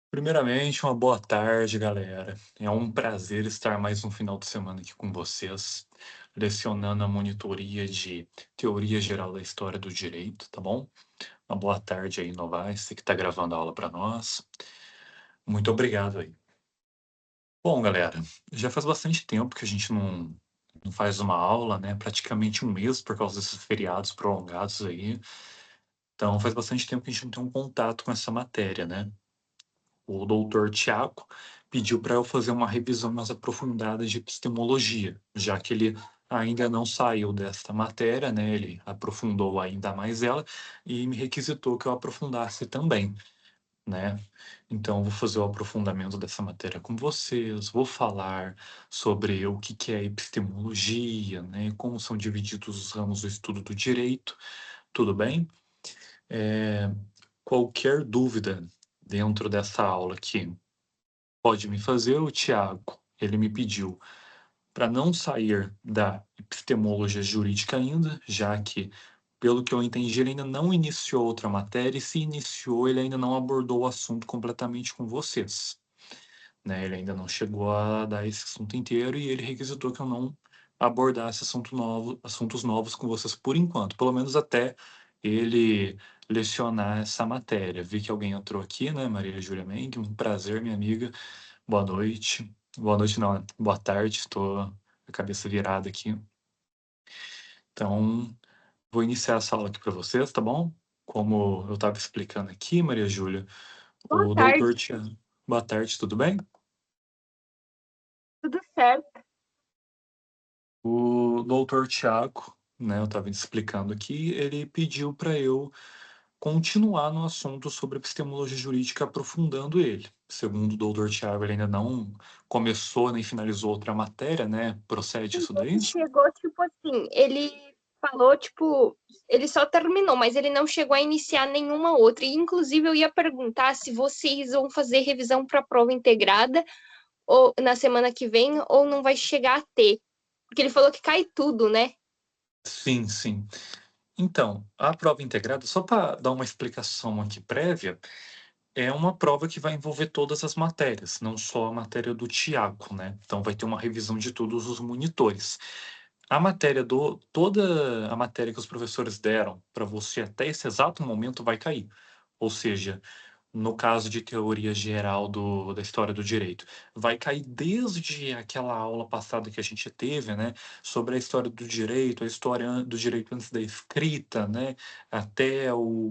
Primeiramente, uma boa tarde, galera. É um prazer estar mais um final de semana aqui com vocês, lecionando a monitoria de Teoria Geral da História do Direito, tá bom? Uma boa tarde aí, Novaes, você que está gravando a aula para nós. Muito obrigado aí. Bom, galera, já faz bastante tempo que a gente não faz uma aula, né? Praticamente um mês por causa desses feriados prolongados aí. Então, faz bastante tempo que a gente não tem um contato com essa matéria, né? O doutor Tiago pediu para eu fazer uma revisão mais aprofundada de epistemologia, já que ele ainda não saiu desta matéria, né? Ele aprofundou ainda mais ela e me requisitou que eu aprofundasse também, né? Então, vou fazer o aprofundamento dessa matéria com vocês, vou falar sobre o que que é epistemologia, né? Como são divididos os ramos do estudo do direito, tudo bem? Eh, Qualquer dúvida dentro dessa aula aqui pode me fazer. O Tiago, ele me pediu para não sair da epistemologia jurídica ainda, já que, pelo que eu entendi, ele ainda não iniciou outra matéria, e se iniciou, ele ainda não abordou o assunto completamente com vocês, né? Ele ainda não chegou a dar esse assunto inteiro e ele requisitou que eu não abordasse assuntos novos com vocês por enquanto, pelo menos até ele lecionar essa matéria. Vi que alguém entrou aqui, né, Maria Júlia Menck, um prazer, minha amiga. Boa noite. Boa noite não, né, boa tarde, estou com a cabeça virada aqui. Então, vou iniciar essa aula aqui para vocês, tá bom? Como eu estava explicando aqui, Maria Júlia, Boa o tarde, doutor Tiago. Boa tarde, tudo bem? tudo certo. O doutor Tiago, né, eu estava explicando aqui, ele pediu para eu continuar no assunto sobre epistemologia jurídica, aprofundando ele. Segundo o doutor Tiago, ele ainda não começou nem finalizou outra matéria, né? Procede isso daí? Ele chegou, tipo assim, ele falou, tipo, ele só terminou, mas ele não chegou a iniciar nenhuma outra. E, inclusive, eu ia perguntar se vocês vão fazer revisão para a prova integrada ou na semana que vem, ou não vai chegar a ter. Porque ele falou que cai tudo, né? Sim, sim. Então, a prova integrada, só para dar uma explicação aqui prévia, é uma prova que vai envolver todas as matérias, não só a matéria do Tiago, né? Então vai ter uma revisão de todos os monitores. Toda a matéria que os professores deram para você até esse exato momento vai cair. Ou seja, no caso de teoria geral da história do direito, vai cair desde aquela aula passada que a gente teve, né, sobre a história do direito, a história do direito antes da escrita, né, até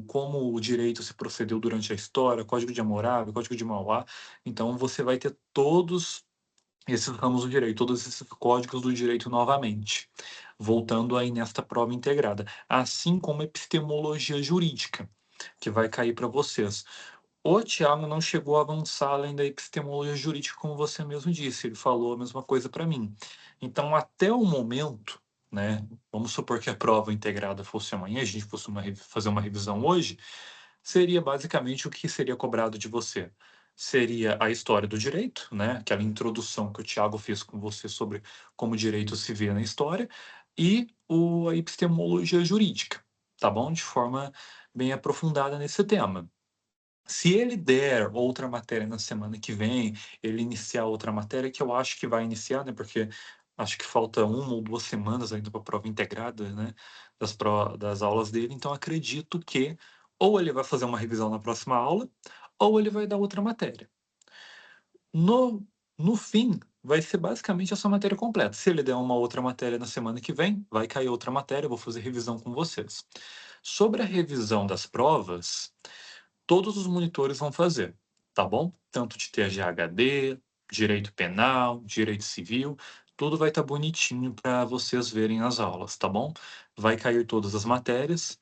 como o direito se procedeu durante a história, Código de Hammurabi, Código de Mauá. Então você vai ter todos esses ramos do direito, todos esses códigos do direito novamente, voltando aí nesta prova integrada, assim como epistemologia jurídica, que vai cair para vocês. O Tiago não chegou a avançar além da epistemologia jurídica, como você mesmo disse, ele falou a mesma coisa para mim. Então, até o momento, né, vamos supor que a prova integrada fosse amanhã, a gente fosse fazer uma revisão hoje, seria basicamente o que seria cobrado de você. Seria a história do direito, né, aquela introdução que o Tiago fez com você sobre como o direito se vê na história, e a epistemologia jurídica, tá bom? De forma bem aprofundada nesse tema. Se ele der outra matéria na semana que vem, ele iniciar outra matéria, que eu acho que vai iniciar, né? Porque acho que falta 1 ou 2 semanas ainda para a prova integrada, né? Das aulas dele. Então acredito que ou ele vai fazer uma revisão na próxima aula, ou ele vai dar outra matéria. No fim, vai ser basicamente essa matéria completa. Se ele der uma outra matéria na semana que vem, vai cair outra matéria, eu vou fazer revisão com vocês. Sobre a revisão das provas, todos os monitores vão fazer, tá bom? Tanto de TGHD, direito penal, direito civil, tudo vai estar bonitinho para vocês verem as aulas, tá bom? Vai cair todas as matérias.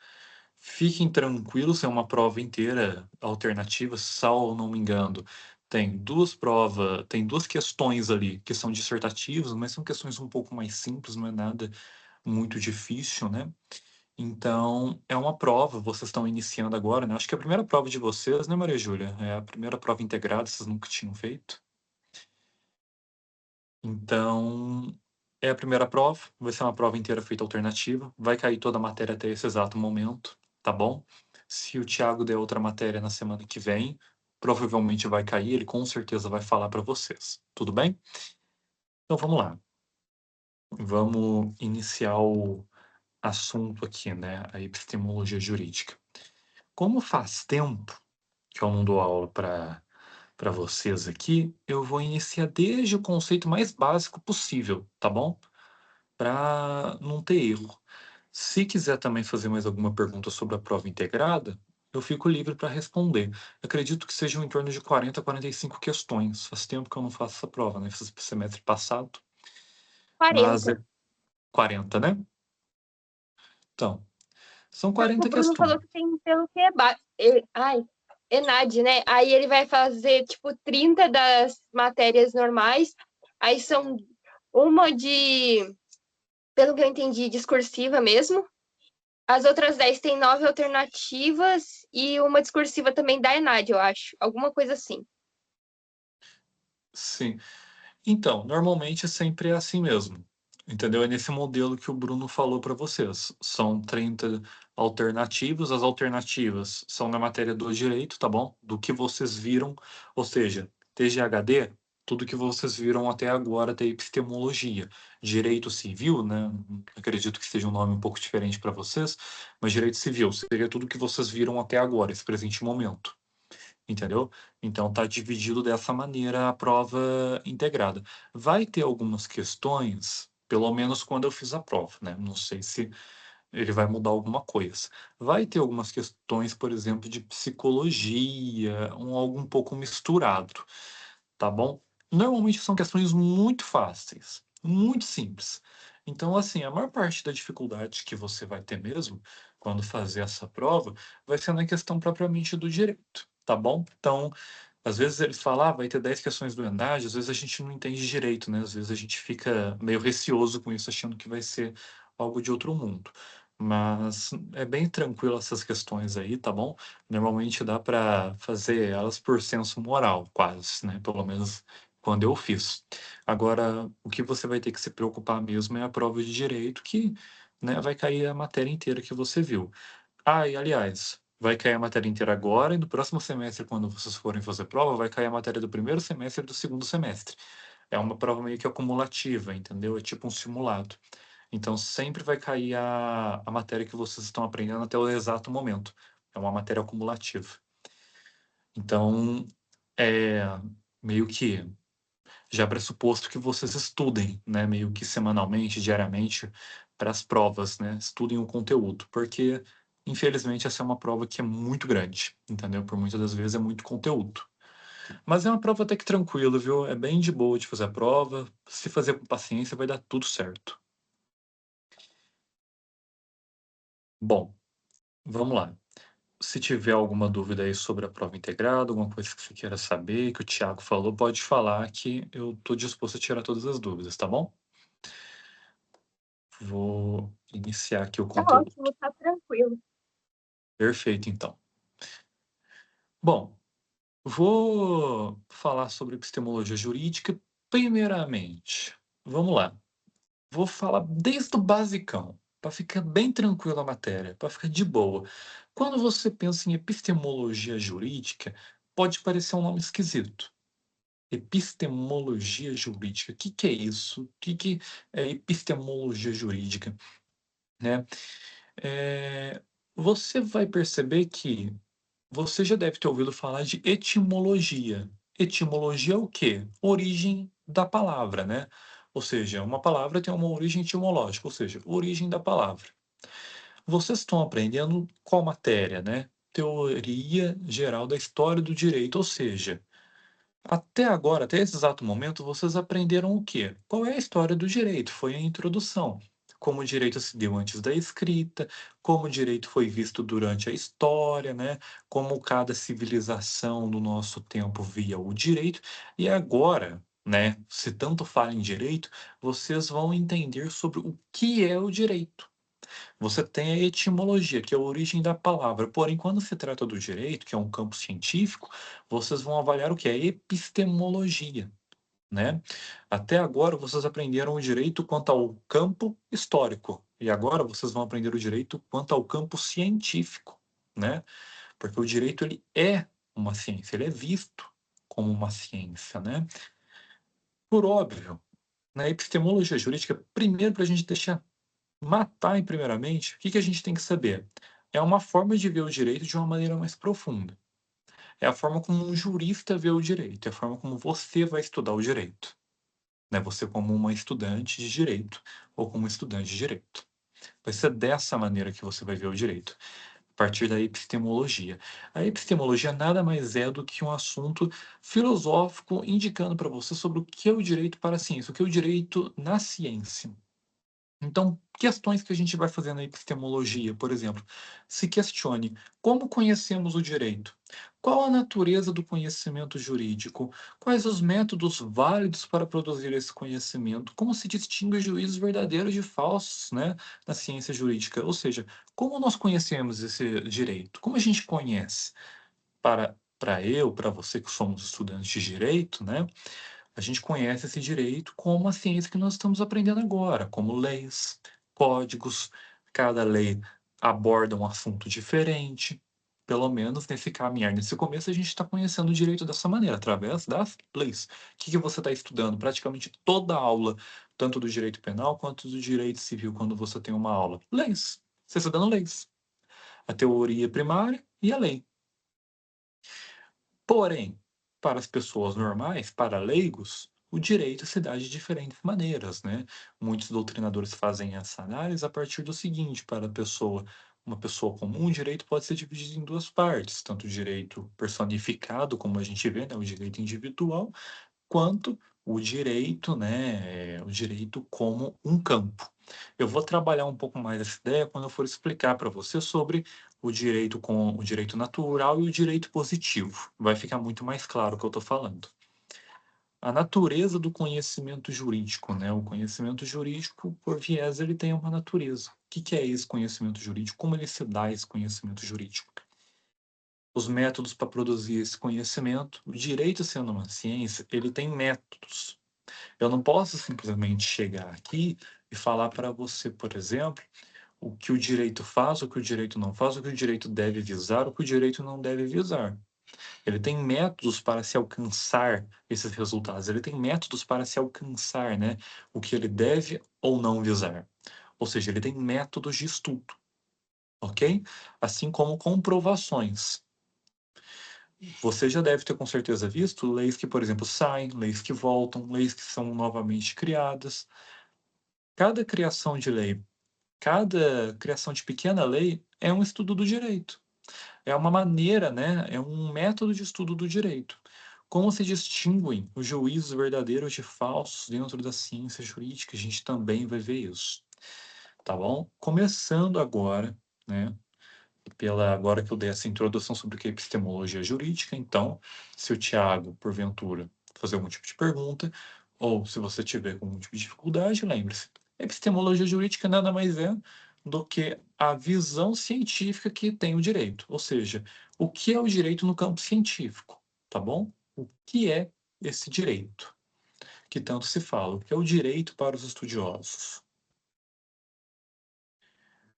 Fiquem tranquilos, é uma prova inteira alternativa, salvo não me engano. Tem duas questões ali que são dissertativas, mas são questões um pouco mais simples, não é nada muito difícil, né? Então, é uma prova, vocês estão iniciando agora, né? Acho que é a primeira prova de vocês, né, Maria Júlia? É a primeira prova integrada, vocês nunca tinham feito. Então, é a primeira prova, vai ser uma prova inteira feita alternativa, vai cair toda a matéria até esse exato momento, tá bom? Se o Thiago der outra matéria na semana que vem, provavelmente vai cair, ele com certeza vai falar para vocês, tudo bem? Então vamos lá, vamos iniciar o assunto aqui, né, a epistemologia jurídica. Como faz tempo que eu não dou aula para vocês aqui, eu vou iniciar desde o conceito mais básico possível, tá bom? Para não ter erro. Se quiser também fazer mais alguma pergunta sobre a prova integrada, eu fico livre para responder. Acredito que sejam em torno de 40 a 45 questões. Faz tempo que eu não faço essa prova, né? Fiz semestre passado, mas 40. é 40, né? Então, são O 40 Bruno questões. falou que tem pelo que é ai, ENAD, né? Aí ele vai fazer, tipo, 30 das matérias normais. Aí são uma de, pelo que eu entendi, discursiva mesmo. As outras 10 tem 9 alternativas e uma discursiva também da ENAD, eu acho. Alguma coisa assim. Sim. Então, normalmente sempre é assim mesmo, entendeu? É nesse modelo que o Bruno falou para vocês. São 30 alternativas, as alternativas são na matéria do direito, tá bom? Do que vocês viram, ou seja, TGHD, tudo que vocês viram até agora da epistemologia. Direito civil, né? Acredito que seja um nome um pouco diferente para vocês, mas direito civil seria tudo que vocês viram até agora, esse presente momento. Entendeu? Então tá dividido dessa maneira a prova integrada. Vai ter algumas questões, pelo menos quando eu fiz a prova, né? Não sei se ele vai mudar alguma coisa. Vai ter algumas questões, por exemplo, de psicologia, algo um pouco misturado, tá bom? Normalmente são questões muito fáceis, muito simples. Então, assim, a maior parte da dificuldade que você vai ter mesmo quando fazer essa prova vai ser na questão propriamente do direito, tá bom? Então, às vezes eles falam, vai ter 10 questões do ENAD, às vezes a gente não entende direito, né? Às vezes a gente fica meio receoso com isso, achando que vai ser algo de outro mundo. Mas é bem tranquilo essas questões aí, tá bom? Normalmente dá para fazer elas por senso moral, quase, né? Pelo menos quando eu fiz. Agora, o que você vai ter que se preocupar mesmo é a prova de direito, que, né, vai cair a matéria inteira que você viu. Ah, e aliás, vai cair a matéria inteira agora, e no próximo semestre, quando vocês forem fazer prova, vai cair a matéria do primeiro semestre e do segundo semestre. É uma prova meio que acumulativa, entendeu? É tipo um simulado. Então, sempre vai cair a matéria que vocês estão aprendendo até o exato momento. É uma matéria acumulativa. Então, é meio que já pressuposto que vocês estudem, né? Meio que semanalmente, diariamente, para as provas, né? Estudem o conteúdo, porque, infelizmente, essa é uma prova que é muito grande, entendeu? Por muitas das vezes é muito conteúdo. Mas é uma prova até que tranquila, viu? É bem de boa de fazer a prova. Se fazer com paciência, vai dar tudo certo. Bom, vamos lá. Se tiver alguma dúvida aí sobre a prova integrada, alguma coisa que você queira saber, que o Thiago falou, pode falar que eu estou disposto a tirar todas as dúvidas, tá bom? Vou iniciar aqui o Tá conteúdo. ótimo, tá tranquilo. Perfeito, então. Bom, vou falar sobre epistemologia jurídica primeiramente. Vamos lá. Vou falar desde o basicão, para ficar bem tranquila a matéria, para ficar de boa. Quando você pensa em epistemologia jurídica, pode parecer um nome esquisito. Epistemologia jurídica. O que que é isso? O que que é epistemologia jurídica, né? Você vai perceber que você já deve ter ouvido falar de etimologia. Etimologia é o quê? Origem da palavra, né? Ou seja, uma palavra tem uma origem etimológica, ou seja, origem da palavra. Vocês estão aprendendo qual matéria, né? Teoria geral da história do direito, ou seja, até agora, até esse exato momento, vocês aprenderam o quê? Qual é a história do direito? Foi a introdução. Como o direito se deu antes da escrita, como o direito foi visto durante a história, né? Como cada civilização no nosso tempo via o direito. E agora, né? Se tanto fala em direito, vocês vão entender sobre o que é o direito. Você tem a etimologia, que é a origem da palavra. Porém, quando se trata do direito, que é um campo científico, vocês vão avaliar o que é epistemologia, né? Até agora vocês aprenderam o direito quanto ao campo histórico, e agora vocês vão aprender o direito quanto ao campo científico, né? Porque o direito ele é uma ciência, ele é visto como uma ciência, né? Por óbvio, na epistemologia jurídica, primeiro para a gente deixar matar em primeiramente, o que que a gente tem que saber? É uma forma de ver o direito de uma maneira mais profunda. É a forma como um jurista vê o direito, é a forma como você vai estudar o direito, né? Você como uma estudante de direito ou como estudante de direito. Vai ser dessa maneira que você vai ver o direito, a partir da epistemologia. A epistemologia nada mais é do que um assunto filosófico indicando para você sobre o que é o direito para a ciência, o que é o direito na ciência. Então, questões que a gente vai fazer na epistemologia, por exemplo, se questione como conhecemos o direito? Qual a natureza do conhecimento jurídico? Quais os métodos válidos para produzir esse conhecimento? Como se distingue juízos verdadeiros de falsos, né, na ciência jurídica? Ou seja, como nós conhecemos esse direito? Como a gente conhece? Para você que somos estudantes de direito, né? A gente conhece esse direito como a ciência que nós estamos aprendendo agora, como leis, códigos, cada lei aborda um assunto diferente. Pelo menos nesse caminhar, nesse começo, a gente está conhecendo o direito dessa maneira, através das leis. O que que você está estudando? Praticamente toda a aula, tanto do direito penal quanto do direito civil, quando você tem uma aula. Leis. Você está estudando leis. A teoria primária e a lei. Porém, para as pessoas normais, para leigos, o direito se dá de diferentes maneiras, né? Muitos doutrinadores fazem essa análise a partir do seguinte: para a pessoa, uma pessoa comum, o direito pode ser dividido em duas partes, tanto o direito personificado, como a gente vê, né, o direito individual, quanto o direito, né, o direito como um campo. Eu vou trabalhar um pouco mais essa ideia quando eu for explicar para você sobre o direito com o direito natural e o direito positivo. Vai ficar muito mais claro o que eu estou falando. A natureza do conhecimento jurídico, né? O conhecimento jurídico, por viés, ele tem uma natureza. O que que é esse conhecimento jurídico? Como ele se dá esse conhecimento jurídico? Os métodos para produzir esse conhecimento. O direito, sendo uma ciência, ele tem métodos. Eu não posso simplesmente chegar aqui e falar para você, por exemplo, o que o direito faz, o que o direito não faz, o que o direito deve visar, o que o direito não deve visar. Ele tem métodos para se alcançar esses resultados. Ele tem métodos para se alcançar, né, o que ele deve ou não visar. Ou seja, ele tem métodos de estudo, ok? Assim como comprovações. Você já deve ter com certeza visto leis que, por exemplo, saem, leis que voltam, leis que são novamente criadas. Cada criação de lei, cada criação de pequena lei é um estudo do direito. É uma maneira, né? É um método de estudo do direito. Como se distinguem os juízos verdadeiros de falsos dentro da ciência jurídica? A gente também vai ver isso, tá bom? Começando agora, né? Agora que eu dei essa introdução sobre o que é epistemologia jurídica, então, se o Tiago, porventura, fazer algum tipo de pergunta, ou se você tiver com algum tipo de dificuldade, lembre-se, epistemologia jurídica nada mais é do que a visão científica que tem o direito, ou seja, o que é o direito no campo científico, tá bom? O que é esse direito que tanto se fala, o que é o direito para os estudiosos?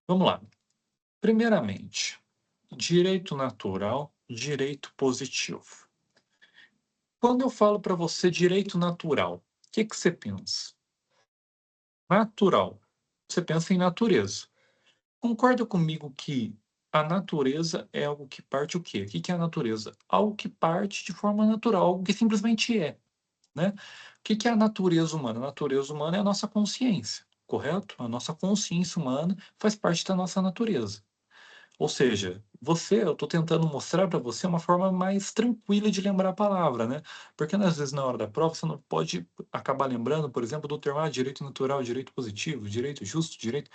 Vamos lá. Primeiramente, direito natural, direito positivo. Quando eu falo para você direito natural, o que que você pensa? Natural. Você pensa em natureza. Concorda comigo que a natureza é algo que parte o quê? O que que é a natureza? Algo que parte de forma natural, algo que simplesmente é, né? O que que é a natureza humana? A natureza humana é a nossa consciência, correto? A nossa consciência humana faz parte da nossa natureza. Ou seja, eu estou tentando mostrar para você uma forma mais tranquila de lembrar a palavra, né? Porque às vezes na hora da prova você não pode acabar lembrando, por exemplo, do termo direito natural, direito positivo, direito justo, direito.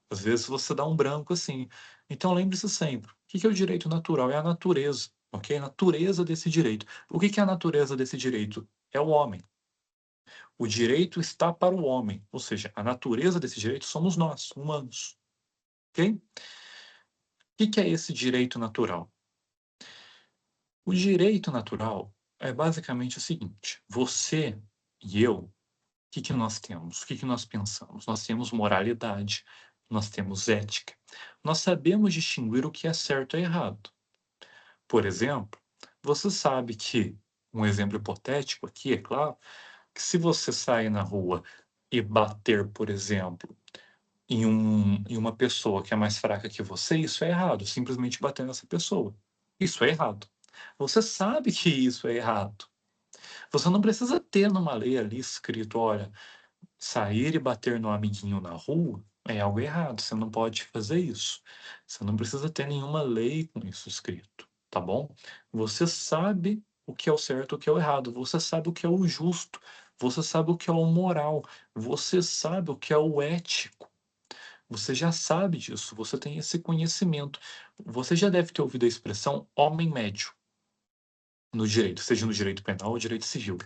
Às vezes você dá um branco assim. Então lembre-se sempre: o que que é o direito natural? É a natureza, ok? A natureza desse direito. O que que é a natureza desse direito? É o homem. O direito está para o homem, ou seja, a natureza desse direito somos nós, humanos, ok? O que que é esse direito natural? O direito natural é basicamente o seguinte: você e eu, o que que nós temos? O que que nós pensamos? Nós temos moralidade, nós temos ética. Nós sabemos distinguir o que é certo e errado. Por exemplo, Você sabe que, um exemplo hipotético aqui, é claro, que se você sair na rua e bater, por exemplo, em uma pessoa que é mais fraca que você, isso é errado, simplesmente bater nessa pessoa. Isso é errado. Você sabe que isso é errado. Você não precisa ter numa lei ali escrito: "Olha, sair e bater no amiguinho na rua é algo errado, você não pode fazer isso". Você não precisa ter nenhuma lei com isso escrito, tá bom? Você sabe o que é o certo, o que é o errado, você sabe o que é o justo, você sabe o que é o moral, você sabe o que é o ético. Você já sabe disso, você tem esse conhecimento. Você já deve ter ouvido a expressão homem médio no direito, seja no direito penal ou direito civil,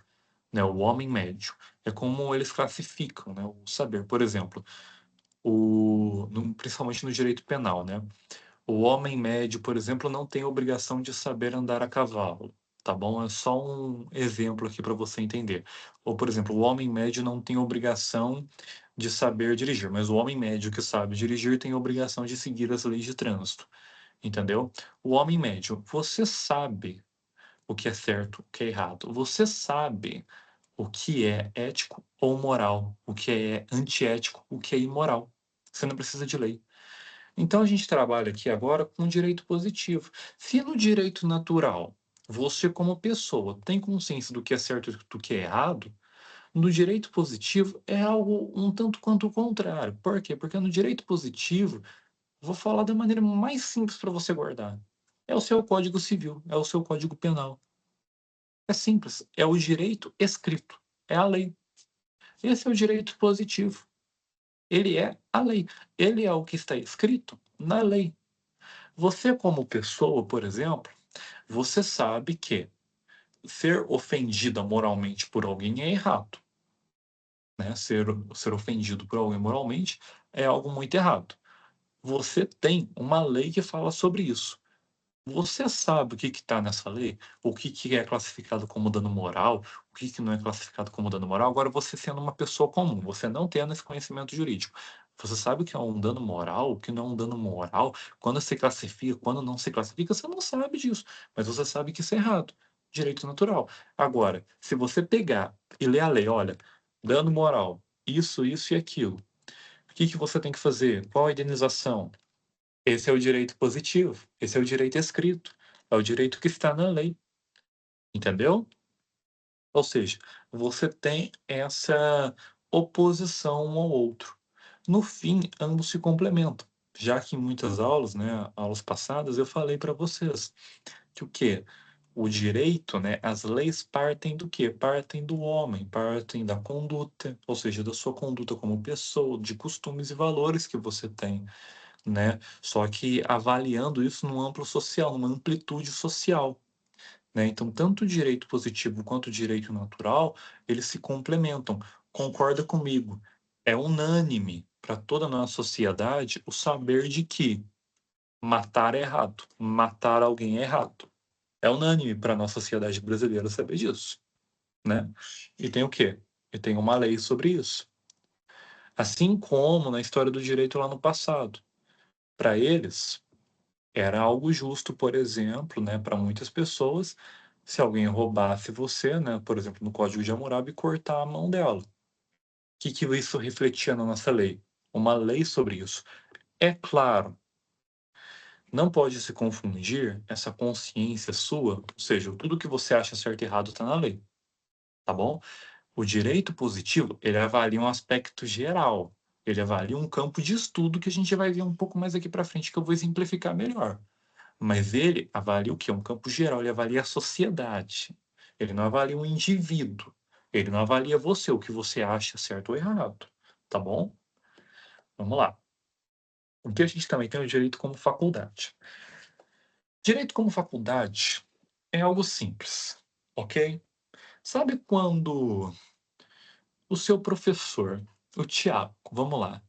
né? O homem médio é como eles classificam, né, o saber. Por exemplo, principalmente no direito penal, né? O homem médio, por exemplo, não tem obrigação de saber andar a cavalo, tá bom? É só um exemplo aqui para você entender. Ou, por exemplo, o homem médio não tem obrigação de saber dirigir, mas o homem médio que sabe dirigir tem obrigação de seguir as leis de trânsito, entendeu? O homem médio, você sabe o que é certo, o que é errado. Você sabe o que é ético ou moral, o que é antiético, o que é imoral. Você não precisa de lei. Então a gente trabalha aqui agora com direito positivo. Se no direito natural você, como pessoa, tem consciência do que é certo e do que é errado, no direito positivo é algo um tanto quanto o contrário. Por quê? Porque no direito positivo, vou falar da maneira mais simples para você guardar. É o seu Código Civil, é o seu Código Penal. É simples, é o direito escrito, é a lei. Esse é o direito positivo. Ele é a lei. Ele é o que está escrito na lei. Você, como pessoa, por exemplo, você sabe que ser ofendida moralmente por alguém é errado, né? Ser ofendido por alguém moralmente é algo muito errado. Você tem uma lei que fala sobre isso. Você sabe o que está nessa lei? O que é classificado como dano moral? O que não é classificado como dano moral? Agora, você sendo uma pessoa comum, você não tendo esse conhecimento jurídico, você sabe o que é um dano moral, o que não é um dano moral? Quando se classifica, quando não se classifica, você não sabe disso, mas você sabe que isso é errado. Direito natural. Agora, se você pegar e ler a lei, olha, dano moral, isso e aquilo. O que você tem que fazer? Qual a indenização? Esse é o direito positivo, esse é o direito escrito, é o direito que está na lei, entendeu? Ou seja, você tem essa oposição um ao outro. No fim, ambos se complementam, já que em muitas aulas, né, aulas passadas, eu falei para vocês que o quê? O direito, né, as leis partem do quê? Partem do homem, partem da conduta, ou seja, da sua conduta como pessoa, de costumes e valores que você tem, né? Só que avaliando isso num amplo social, numa amplitude social, né? Então, tanto o direito positivo quanto o direito natural, eles se complementam. Concorda comigo? É unânime para toda a nossa sociedade o saber de que matar é errado, matar alguém é errado. É unânime para a nossa sociedade brasileira saber disso, né? E tem o quê? E tem uma lei sobre isso. Assim como na história do direito lá no passado. Para eles, era algo justo, por exemplo, né, para muitas pessoas, se alguém roubasse você, né, por exemplo, no Código de Hammurabi, cortar a mão dela. O que isso refletia na nossa lei? Uma lei sobre isso. É claro, não pode se confundir essa consciência sua, ou seja, tudo que você acha certo e errado está na lei, tá bom? O direito positivo, ele avalia um aspecto geral, ele avalia um campo de estudo que a gente vai ver um pouco mais aqui para frente, que eu vou exemplificar melhor. Mas ele avalia o quê? Um campo geral, ele avalia a sociedade. Ele não avalia um indivíduo. Ele não avalia você, o que você acha certo ou errado. Tá bom? Vamos lá. Porque a gente também tem o direito como faculdade. Direito como faculdade é algo simples, ok? Sabe quando o seu professor, o Tiago, vamos lá,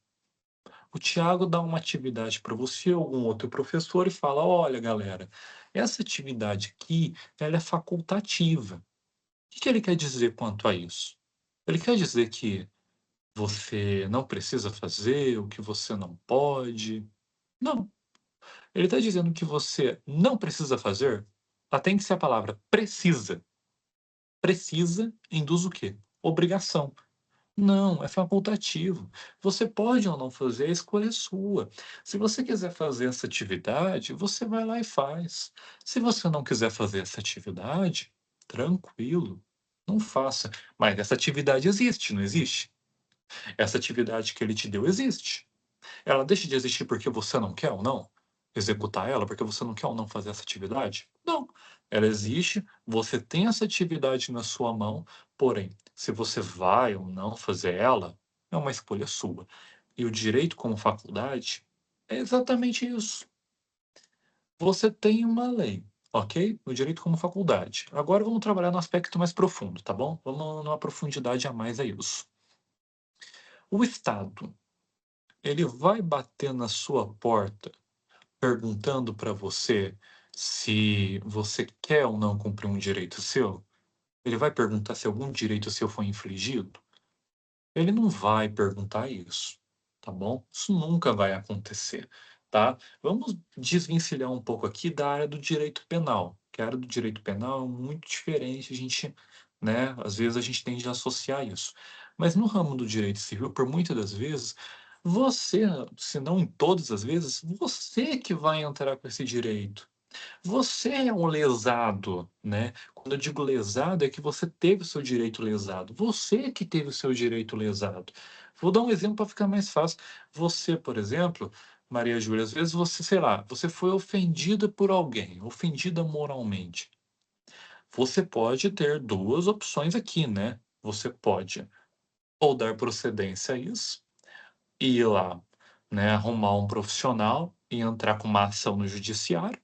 o Tiago dá uma atividade para você, algum outro professor, e fala: olha, galera, essa atividade aqui, ela é facultativa. O que ele quer dizer quanto a isso? Ele quer dizer que você não precisa fazer, o que você não pode. Não. Ele está dizendo que você não precisa fazer, Atente-se à palavra precisa. Precisa induz o quê? Obrigação. Não, é facultativo. Você pode ou não fazer, a escolha é sua. Se você quiser fazer essa atividade, você vai lá e faz. Se você não quiser fazer essa atividade, tranquilo, não faça. Mas essa atividade existe, não existe? Essa atividade que ele te deu existe. Ela deixa de existir porque você não quer ou não executar ela, porque você não quer ou não fazer essa atividade? Não. Ela existe, você tem essa atividade na sua mão, porém, se você vai ou não fazer ela, é uma escolha sua. E o direito como faculdade é exatamente isso. Você tem uma lei, ok? O direito como faculdade. Agora vamos trabalhar no aspecto mais profundo, tá bom? Vamos numa profundidade a mais a isso. O Estado, ele vai bater na sua porta perguntando para você se você quer ou não cumprir um direito seu? Ele vai perguntar se algum direito seu foi infligido? Ele não vai perguntar isso, tá bom? Isso nunca vai acontecer, tá? Vamos desvencilhar um pouco aqui da área do direito penal, que a área do direito penal é muito diferente, a gente, né, às vezes a gente tende a associar isso. Mas no ramo do direito civil, por muitas das vezes, você, se não em todas as vezes, você que vai entrar com esse direito. Você é um lesado, né? Quando eu digo lesado, é que você teve o seu direito lesado. Você que teve o seu direito lesado. Vou dar um exemplo para ficar mais fácil. Você, por exemplo, Maria Júlia, às vezes você, sei lá, você foi ofendida por alguém, ofendida moralmente. Você pode ter duas opções aqui, né? Você pode ou dar procedência a isso, ir lá, né, arrumar um profissional e entrar com uma ação no judiciário,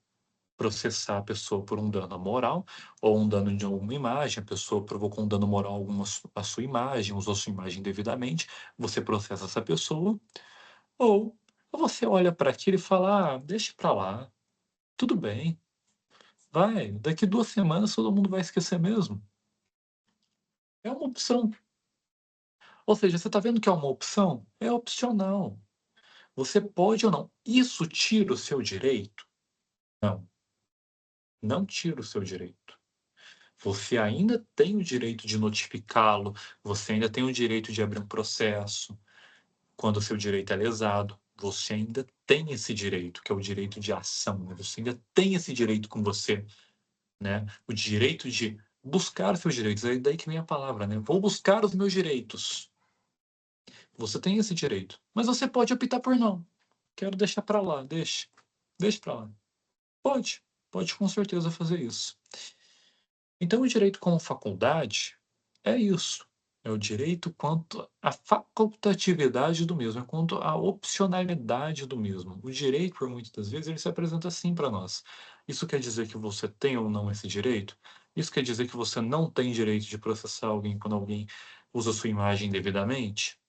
processar a pessoa por um dano moral ou um dano de alguma imagem, a pessoa provocou um dano moral a alguma à sua imagem, usou sua imagem devidamente, você processa essa pessoa, ou você olha para aquilo e fala: "Ah, deixa para lá, tudo bem, vai, daqui 2 semanas todo mundo vai esquecer mesmo". É uma opção. Ou seja, você está vendo que é uma opção? É opcional. Você pode ou não. Isso tira o seu direito? Não, não tira o seu direito. Você ainda tem o direito de notificá-lo, você ainda tem o direito de abrir um processo quando o seu direito é lesado. Você ainda tem esse direito, que é o direito de ação, né? Você ainda tem esse direito com você, né? O direito de buscar seus direitos. É daí que vem a palavra, né? Vou buscar os meus direitos. Você tem esse direito, mas você pode optar por não. Quero deixar para lá, deixa para lá. Pode com certeza fazer isso. Então, o direito como faculdade é isso. É o direito quanto à facultatividade do mesmo, é quanto à opcionalidade do mesmo. O direito, por muitas das vezes, ele se apresenta assim para nós. Isso quer dizer que você tem ou não esse direito? Isso quer dizer que você não tem direito de processar alguém quando alguém usa sua imagem indevidamente?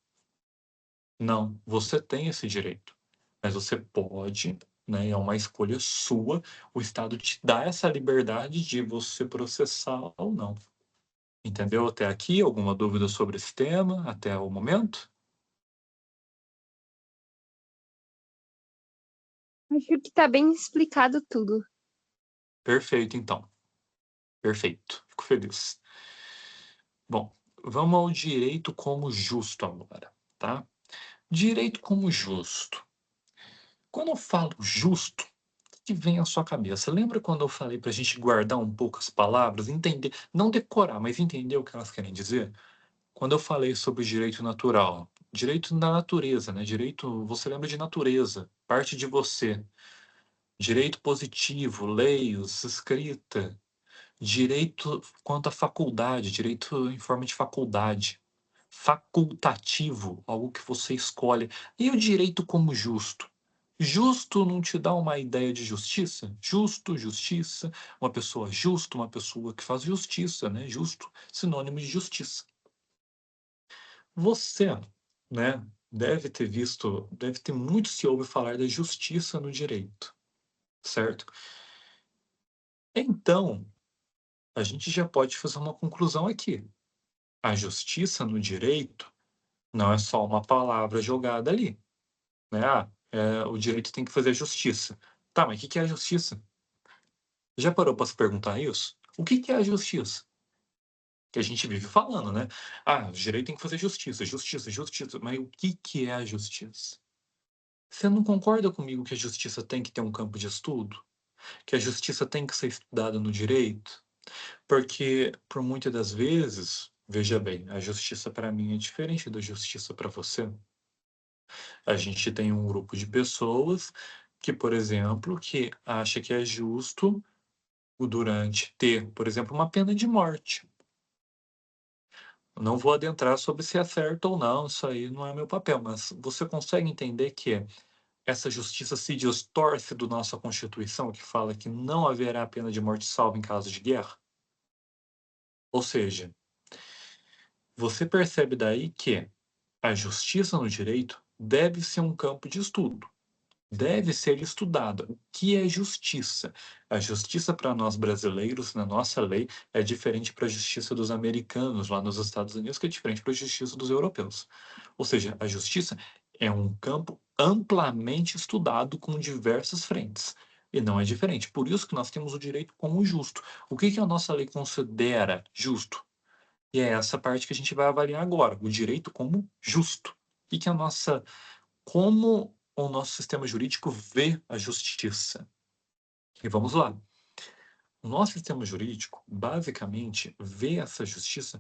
Não, você tem esse direito. Mas você pode, né, é uma escolha sua, o Estado te dá essa liberdade de você processar ou não. Entendeu até aqui? Alguma dúvida sobre esse tema até o momento? Acho que tá bem explicado tudo. Perfeito, então. Perfeito. Fico feliz. Bom, vamos ao direito como justo agora, tá? Direito como justo. Quando eu falo justo, o que vem à sua cabeça? Lembra quando eu falei para a gente guardar um pouco as palavras, entender, não decorar, mas entender o que elas querem dizer? Quando eu falei sobre o direito natural, direito da natureza, né? Direito, você lembra de natureza, parte de você. Direito positivo, leis, escrita, direito quanto à faculdade, direito em forma de faculdade, facultativo, algo que você escolhe. E o direito como justo? Justo não te dá uma ideia de justiça? Justo, justiça, uma pessoa justa, uma pessoa que faz justiça, né? Justo, sinônimo de justiça. Você, né, deve ter visto, deve ter muito se ouve falar da justiça no direito, certo? Então, a gente já pode fazer uma conclusão aqui. A justiça no direito não é só uma palavra jogada ali, né? O direito tem que fazer justiça. Tá, mas o que que é a justiça? Já parou para se perguntar isso? O que que é a justiça? Que a gente vive falando, né? Ah, o direito tem que fazer justiça, justiça, justiça. Mas o que que é a justiça? Você não concorda comigo que a justiça tem que ter um campo de estudo? Que a justiça tem que ser estudada no direito? Porque, por muitas das vezes, veja bem, a justiça para mim é diferente da justiça para você. A gente tem um grupo de pessoas que, por exemplo, que acha que é justo o durante ter, por exemplo, uma pena de morte. Não vou adentrar sobre se é certo ou não, isso aí não é meu papel, mas você consegue entender que essa justiça se distorce do nossa Constituição, que fala que não haverá pena de morte salvo em caso de guerra? Ou seja, você percebe daí que a justiça no direito deve ser um campo de estudo. Deve ser estudada. O que é justiça? A justiça para nós brasileiros, na nossa lei, é diferente para a justiça dos americanos lá nos Estados Unidos, que é diferente para a justiça dos europeus. Ou seja, a justiça é um campo amplamente estudado com diversas frentes. E não é diferente. Por isso que nós temos o direito como justo. O que que a nossa lei considera justo? E é essa parte que a gente vai avaliar agora, o direito como justo. O que que a nossa como o nosso sistema jurídico vê a justiça. E vamos lá. O nosso sistema jurídico, basicamente, vê essa justiça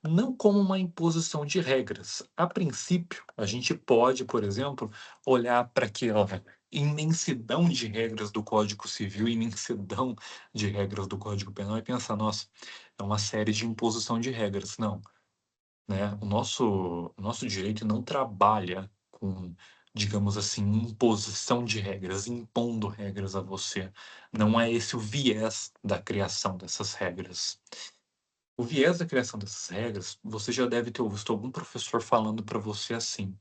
não como uma imposição de regras. A princípio, a gente pode, por exemplo, olhar para aquela imensidão de regras do Código Civil, imensidão de regras do Código Penal e pensar, nossa, é uma série de imposição de regras. Não, né? O nosso direito não trabalha com, digamos assim, imposição de regras, impondo regras a você. Não é esse o viés da criação dessas regras. O viés da criação dessas regras, você já deve ter ouvido algum professor falando para você assim: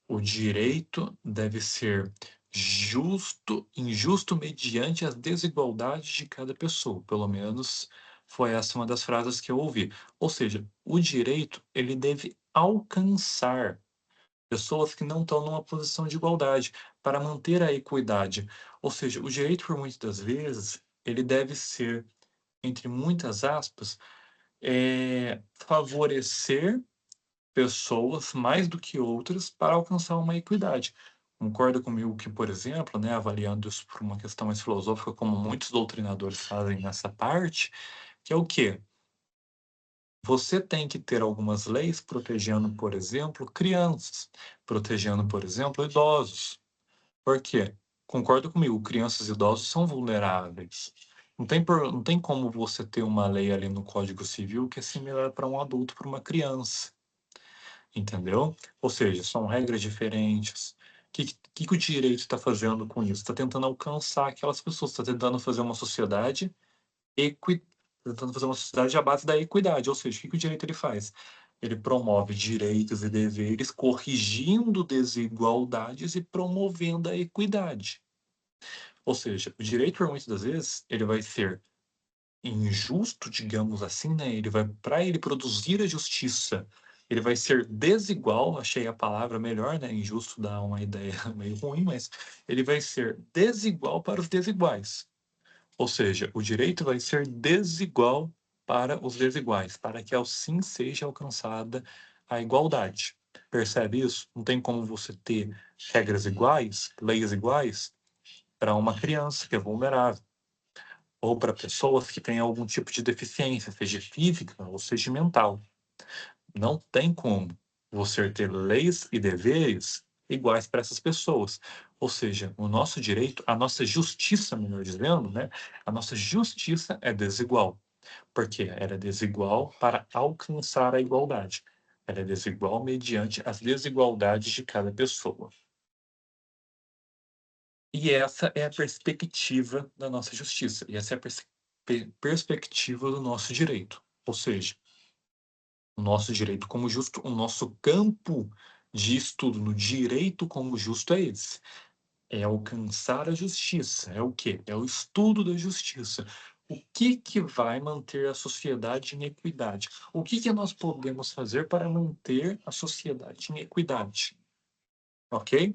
o direito deve ser justo, injusto mediante as desigualdades de cada pessoa. Pelo menos foi essa uma das frases que eu ouvi. Ou seja, o direito ele deve alcançar pessoas que não estão numa posição de igualdade para manter a equidade. Ou seja, o direito, por muitas das vezes, ele deve ser, entre muitas aspas, favorecer pessoas mais do que outras para alcançar uma equidade. Concorda comigo que, por exemplo, né, avaliando isso por uma questão mais filosófica, como muitos doutrinadores fazem nessa parte, que é o quê? Você tem que ter algumas leis protegendo, por exemplo, crianças, protegendo, por exemplo, idosos. Por quê? Concorda comigo, crianças e idosos são vulneráveis. Não tem como você ter uma lei ali no Código Civil que é similar para um adulto, para uma criança. Entendeu? Ou seja, são regras diferentes. O que o direito está fazendo com isso? Está tentando alcançar aquelas pessoas, está tentando fazer uma sociedade equi... tentando fazer uma sociedade à base da equidade. Ou seja, o que o direito ele faz? Ele promove direitos e deveres, corrigindo desigualdades e promovendo a equidade. Ou seja, o direito, por muitas das vezes, ele vai ser injusto, digamos assim, né? Ele vai, para ele produzir a justiça, ele vai ser desigual, achei a palavra melhor, né? Injusto dá uma ideia meio ruim, mas ele vai ser desigual para os desiguais. Ou seja, o direito vai ser desigual para os desiguais, para que assim seja alcançada a igualdade. Percebe isso? Não tem como você ter regras iguais, leis iguais para uma criança que é vulnerável ou para pessoas que têm algum tipo de deficiência, seja física ou seja mental. Não tem como você ter leis e deveres iguais para essas pessoas. Ou seja, o nosso direito, a nossa justiça, melhor dizendo, né? A nossa justiça é desigual. Porque ela é desigual para alcançar a igualdade. Ela é desigual mediante as desigualdades de cada pessoa. E essa é a perspectiva da nossa justiça, e essa é a perspectiva do nosso direito. Ou seja, o nosso direito como justo, o nosso campo de estudo no direito como justo é esse. É alcançar a justiça. É o quê? É o estudo da justiça. O que que vai manter a sociedade em equidade? O que que nós podemos fazer para manter a sociedade em equidade? Ok?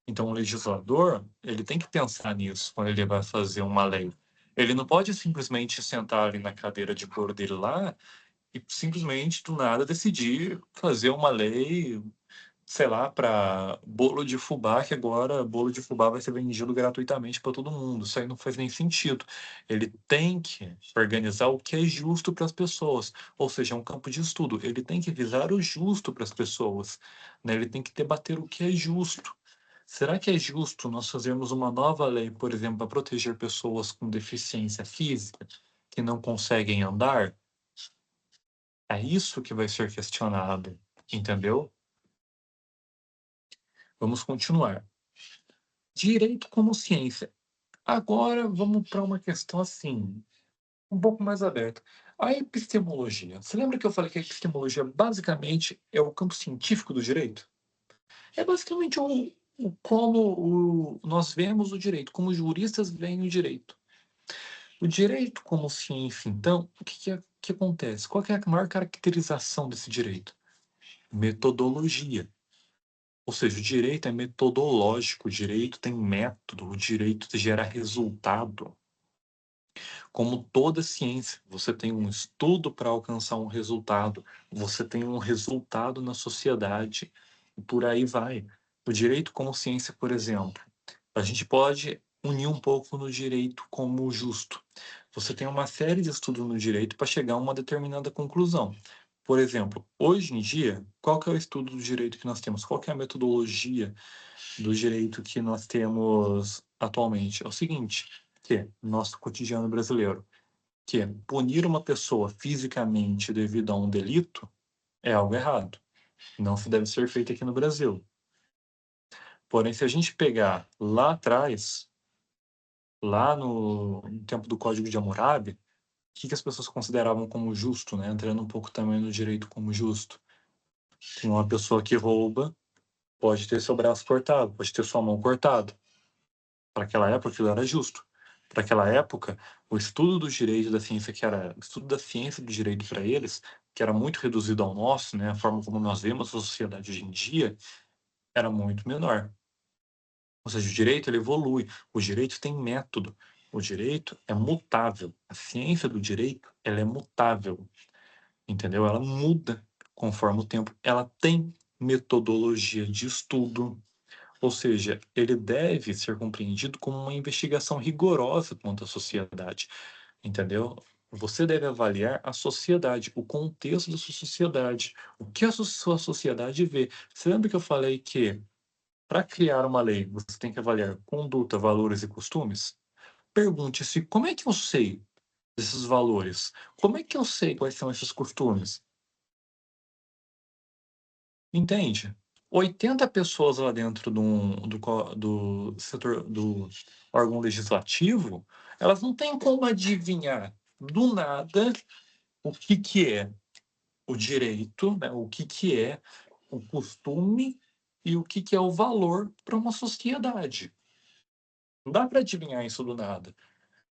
Então, o legislador, ele tem que pensar nisso quando ele vai fazer uma lei. Ele não pode simplesmente sentar ali na cadeira de couro dele lá e simplesmente do nada decidir fazer uma lei, sei lá, para bolo de fubá, que agora bolo de fubá vai ser vendido gratuitamente para todo mundo. Isso aí não faz nem sentido. Ele tem que organizar o que é justo para as pessoas, ou seja, é um campo de estudo. Ele tem que visar o justo para as pessoas, né? Ele tem que debater o que é justo. Será que é justo nós fazermos uma nova lei, por exemplo, para proteger pessoas com deficiência física que não conseguem andar? É isso que vai ser questionado, entendeu? Vamos continuar. Direito como ciência. Agora vamos para uma questão assim, um pouco mais aberta. A epistemologia. Você lembra que eu falei que a epistemologia basicamente é o campo científico do direito? É basicamente como nós vemos o direito, como os juristas veem o direito. O direito como ciência, então, o que acontece? Qual que é a maior caracterização desse direito? Metodologia. Ou seja, o direito é metodológico, o direito tem método, o direito gera resultado. Como toda ciência, você tem um estudo para alcançar um resultado, você tem um resultado na sociedade, e por aí vai. O direito como ciência, por exemplo, a gente pode unir um pouco no direito como justo. Você tem uma série de estudos no direito para chegar a uma determinada conclusão. Por exemplo, hoje em dia, qual que é o estudo do direito que nós temos? Qual que é a metodologia do direito que nós temos atualmente? É o seguinte, que é nosso cotidiano brasileiro, que é punir uma pessoa fisicamente devido a um delito é algo errado. Não se deve ser feito aqui no Brasil. Porém, se a gente pegar lá atrás, lá no tempo do Código de Hammurabi, o que as pessoas consideravam como justo, né? Entrando um pouco também no direito como justo. Que uma pessoa que rouba pode ter seu braço cortado, pode ter sua mão cortada. Para aquela época, aquilo era justo. Para aquela época, o estudo do direito da ciência, que era o estudo da ciência do direito para eles, que era muito reduzido ao nosso, né? A forma como nós vemos a sociedade hoje em dia, era muito menor. Ou seja, o direito ele evolui, o direito tem método, o direito é mutável. A ciência do direito, ela é mutável, entendeu? Ela muda conforme o tempo, ela tem metodologia de estudo, ou seja, ele deve ser compreendido como uma investigação rigorosa contra a sociedade, entendeu? Você deve avaliar a sociedade, o contexto da sua sociedade, o que a sua sociedade vê. Você lembra que eu falei que para criar uma lei, você tem que avaliar conduta, valores e costumes? Pergunte-se como é que eu sei desses valores? Como é que eu sei quais são esses costumes? Entende? 80 pessoas lá dentro do setor do órgão legislativo, elas não têm como adivinhar do nada o que é o direito, né, o que é o costume e o que é o valor para uma sociedade. Não dá para adivinhar isso do nada.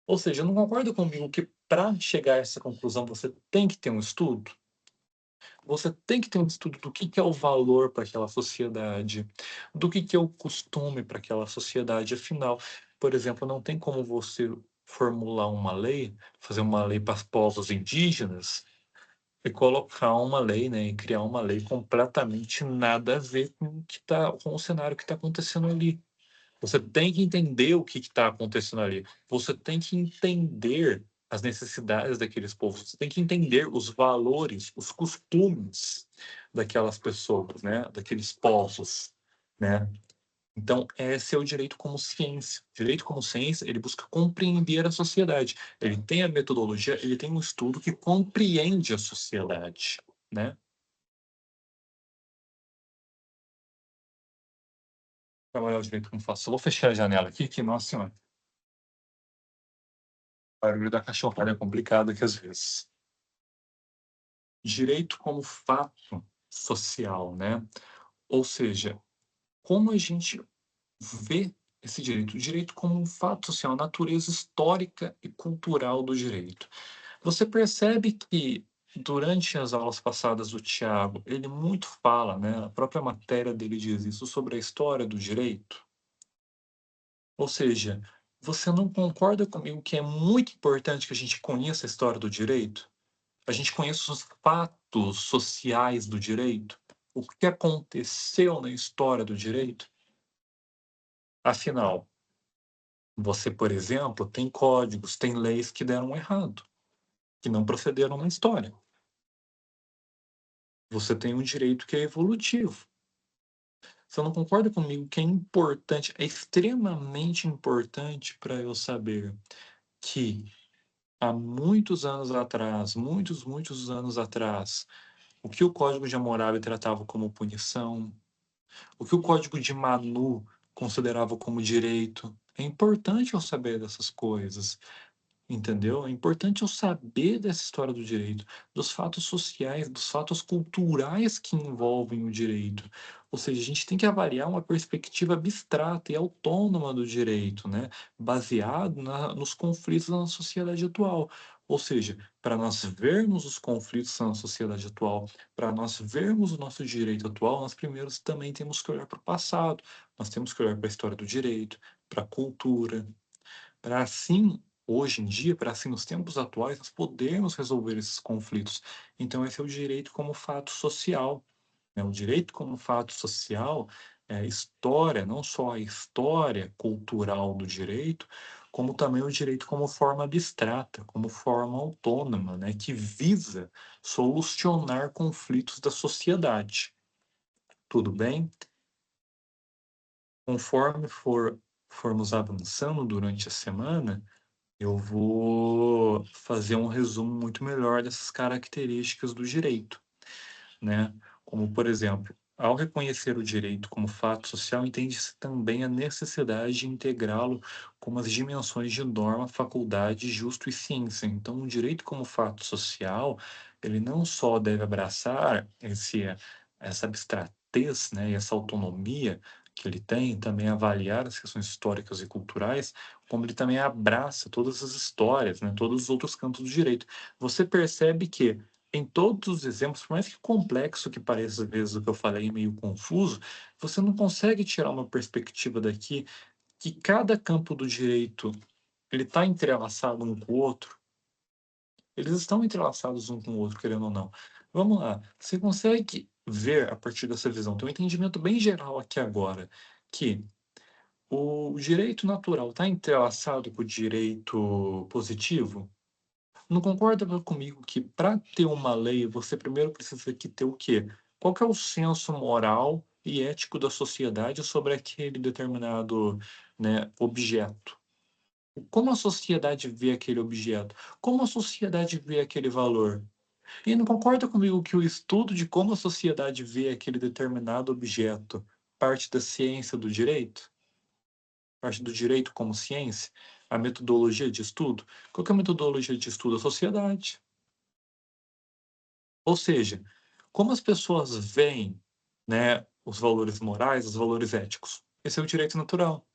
Ou seja, não concorda comigo que para chegar a essa conclusão você tem que ter um estudo? Você tem que ter um estudo do que é o valor para aquela sociedade, do que é o costume para aquela sociedade. Afinal, por exemplo, não tem como você formular uma lei, fazer uma lei para os povos indígenas e colocar uma lei, né, e criar uma lei completamente nada a ver com o que tá, com o cenário que está acontecendo ali. Você tem que entender o que está acontecendo ali. Você tem que entender as necessidades daqueles povos. Você tem que entender os valores, os costumes daquelas pessoas, né? Daqueles povos, né? Então, esse é o direito como ciência. O direito como ciência, ele busca compreender a sociedade. Ele tem a metodologia, ele tem um estudo que compreende a sociedade, né? Trabalhar o direito como faço. Eu vou fechar a janela aqui, que, nossa senhora, o barulho da cachorrada é complicado aqui às vezes. Direito como fato social, né? Ou seja, como a gente vê esse direito? O direito como um fato social, a natureza histórica e cultural do direito. Você percebe que durante as aulas passadas do Tiago, ele muito fala, né? A própria matéria dele diz isso sobre a história do direito. Ou seja, Você não concorda comigo que é muito importante que a gente conheça a história do direito? A gente conheça os fatos sociais do direito? O que aconteceu na história do direito? Afinal, você, por exemplo, tem códigos, tem leis que deram errado, que não procederam na história. Você tem um direito que é evolutivo. Você não concorda comigo que é importante, é extremamente importante para eu saber que há muitos anos atrás, muitos anos atrás, o que o Código de Hammurabi tratava como punição, o que o Código de Manu considerava como direito. É importante eu saber dessas coisas. Entendeu? É importante eu saber dessa história do direito, dos fatos sociais, dos fatos culturais que envolvem o direito. Ou seja, a gente tem que avaliar uma perspectiva abstrata e autônoma do direito, né? Baseado nos conflitos na sociedade atual. Ou seja, para nós vermos os conflitos na sociedade atual, para nós vermos o nosso direito atual, nós primeiros também temos que olhar para o passado, nós temos que olhar para a história do direito, para a cultura, para assim, hoje em dia, para assim, nos tempos atuais, nós podermos resolver esses conflitos. Então, esse é o direito como fato social, né? O direito como fato social é a história, não só a história cultural do direito, como também o direito como forma abstrata, como forma autônoma, né? Que visa solucionar conflitos da sociedade. Tudo bem? Conforme formos avançando durante a semana, eu vou fazer um resumo muito melhor dessas características do direito, né? Como, por exemplo, ao reconhecer o direito como fato social, entende-se também a necessidade de integrá-lo como as dimensões de norma, faculdade, justo e ciência. Então, o direito como fato social, ele não só deve abraçar essa abstratez, né, e essa autonomia que ele tem, também avaliar as questões históricas e culturais, como ele também abraça todas as histórias, né, todos os outros campos do direito. Você percebe que em todos os exemplos, por mais que complexo que pareça às vezes o que eu falei meio confuso, você não consegue tirar uma perspectiva daqui que cada campo do direito ele está entrelaçado um com o outro. Eles estão entrelaçados um com o outro, querendo ou não. Vamos lá. Você consegue ver a partir dessa visão, tem um entendimento bem geral aqui agora, que o direito natural está entrelaçado com o direito positivo? Não concorda comigo que para ter uma lei, você primeiro precisa que ter o quê? Qual que é o senso moral e ético da sociedade sobre aquele determinado, né, objeto? Como a sociedade vê aquele objeto? Como a sociedade vê aquele valor? E não concorda comigo que o estudo de como a sociedade vê aquele determinado objeto parte da ciência do direito? Parte do direito como ciência? A metodologia de estudo? Qual que é a metodologia de estudo? A sociedade. Ou seja, como as pessoas veem, né, os valores morais, os valores éticos? Esse é o direito natural,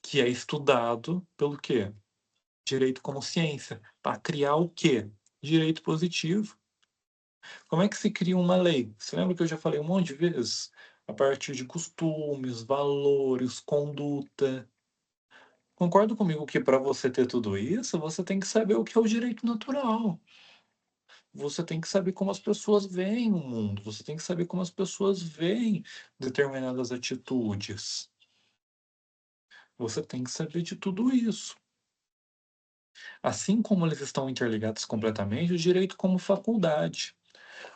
que é estudado pelo quê? Direito como ciência, para criar o quê? Direito positivo. Como é que se cria uma lei? Você lembra que eu já falei um monte de vezes? A partir de costumes, valores, conduta. Concorda comigo que para você ter tudo isso, você tem que saber o que é o direito natural. Você tem que saber como as pessoas veem o mundo, você tem que saber como as pessoas veem determinadas atitudes. Você tem que saber de tudo isso. Assim como eles estão interligados completamente, o direito como faculdade.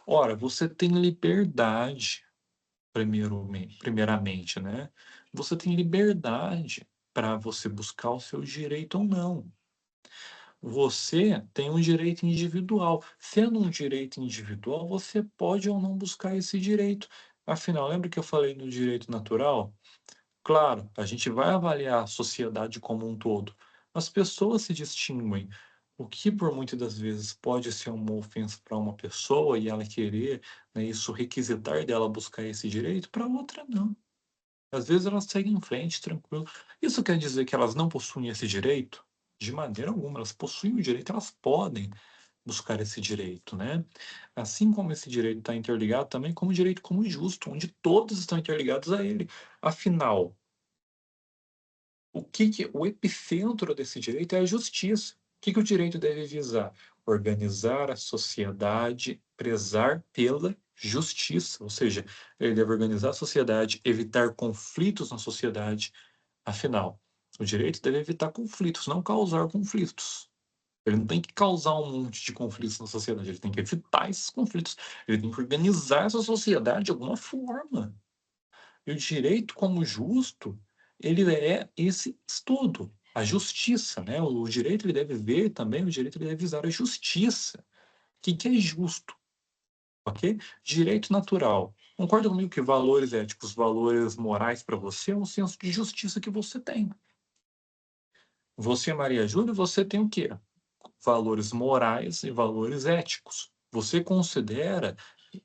Ora, você tem liberdade, primeiramente, né? Você tem liberdade para você buscar o seu direito ou não. Você tem um direito individual. Sendo um direito individual, você pode ou não buscar esse direito. Afinal, lembra que eu falei no direito natural? Claro, a gente vai avaliar a sociedade como um todo. As pessoas se distinguem. O que por muitas das vezes pode ser uma ofensa para uma pessoa e ela querer, né, isso requisitar dela buscar esse direito, para outra não. Às vezes elas seguem em frente, tranquilo. Isso quer dizer que elas não possuem esse direito? De maneira alguma, elas possuem o direito, elas podem buscar esse direito, né? Assim como esse direito está interligado também com o direito como justo, onde todos estão interligados a ele. Afinal, O epicentro desse direito é a justiça. O que o direito deve visar? Organizar a sociedade, prezar pela justiça, ou seja, ele deve organizar a sociedade, evitar conflitos na sociedade. Afinal, o direito deve evitar conflitos, não causar conflitos. Ele não tem que causar um monte de conflitos na sociedade, ele tem que evitar esses conflitos, ele tem que organizar essa sociedade de alguma forma. E o direito como justo, ele é esse estudo, a justiça, né? O direito ele deve ver também, o direito ele deve visar a justiça. O que é justo, ok? Direito natural. Concorda comigo que valores éticos, valores morais para você é um senso de justiça que você tem. Você, Maria Júlia, você tem o quê? Valores morais e valores éticos. Você considera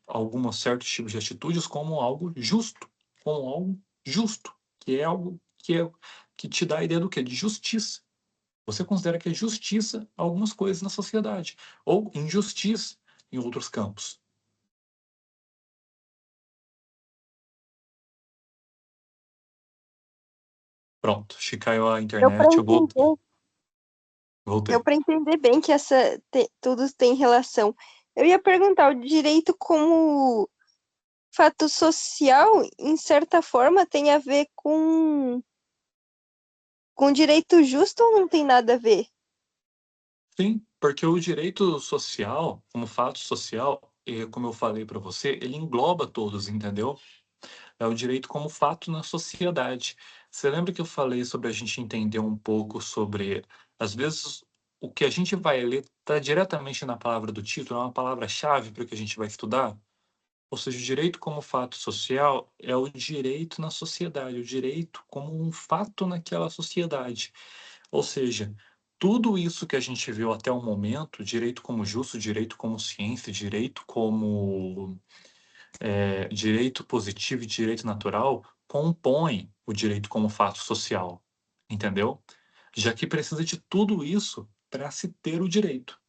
alguns certos tipos de atitudes como algo justo, como algo justo, que é algo que te dá a ideia do quê? De justiça. Você considera que é justiça algumas coisas na sociedade, ou injustiça em outros campos. Pronto, acho que caiu a Deu para internet, eu voltei. entender, deu Voltei. para entender bem que tudo tem relação. Eu ia perguntar, o direito como fato social, em certa forma, tem a ver com direito justo ou não tem nada a ver? Sim, porque o direito social, como fato social, como eu falei para você, ele engloba todos, entendeu? É o direito como fato na sociedade. Você lembra que eu falei sobre a gente entender um pouco sobre, às vezes, o que a gente vai ler está diretamente na palavra do título, é uma palavra-chave para o que a gente vai estudar? Ou seja, o direito como fato social é o direito na sociedade, o direito como um fato naquela sociedade. Ou seja, tudo isso que a gente viu até o momento, direito como justo, direito como ciência, direito como direito positivo e direito natural, compõem o direito como fato social, entendeu? Já que precisa de tudo isso para se ter o direito.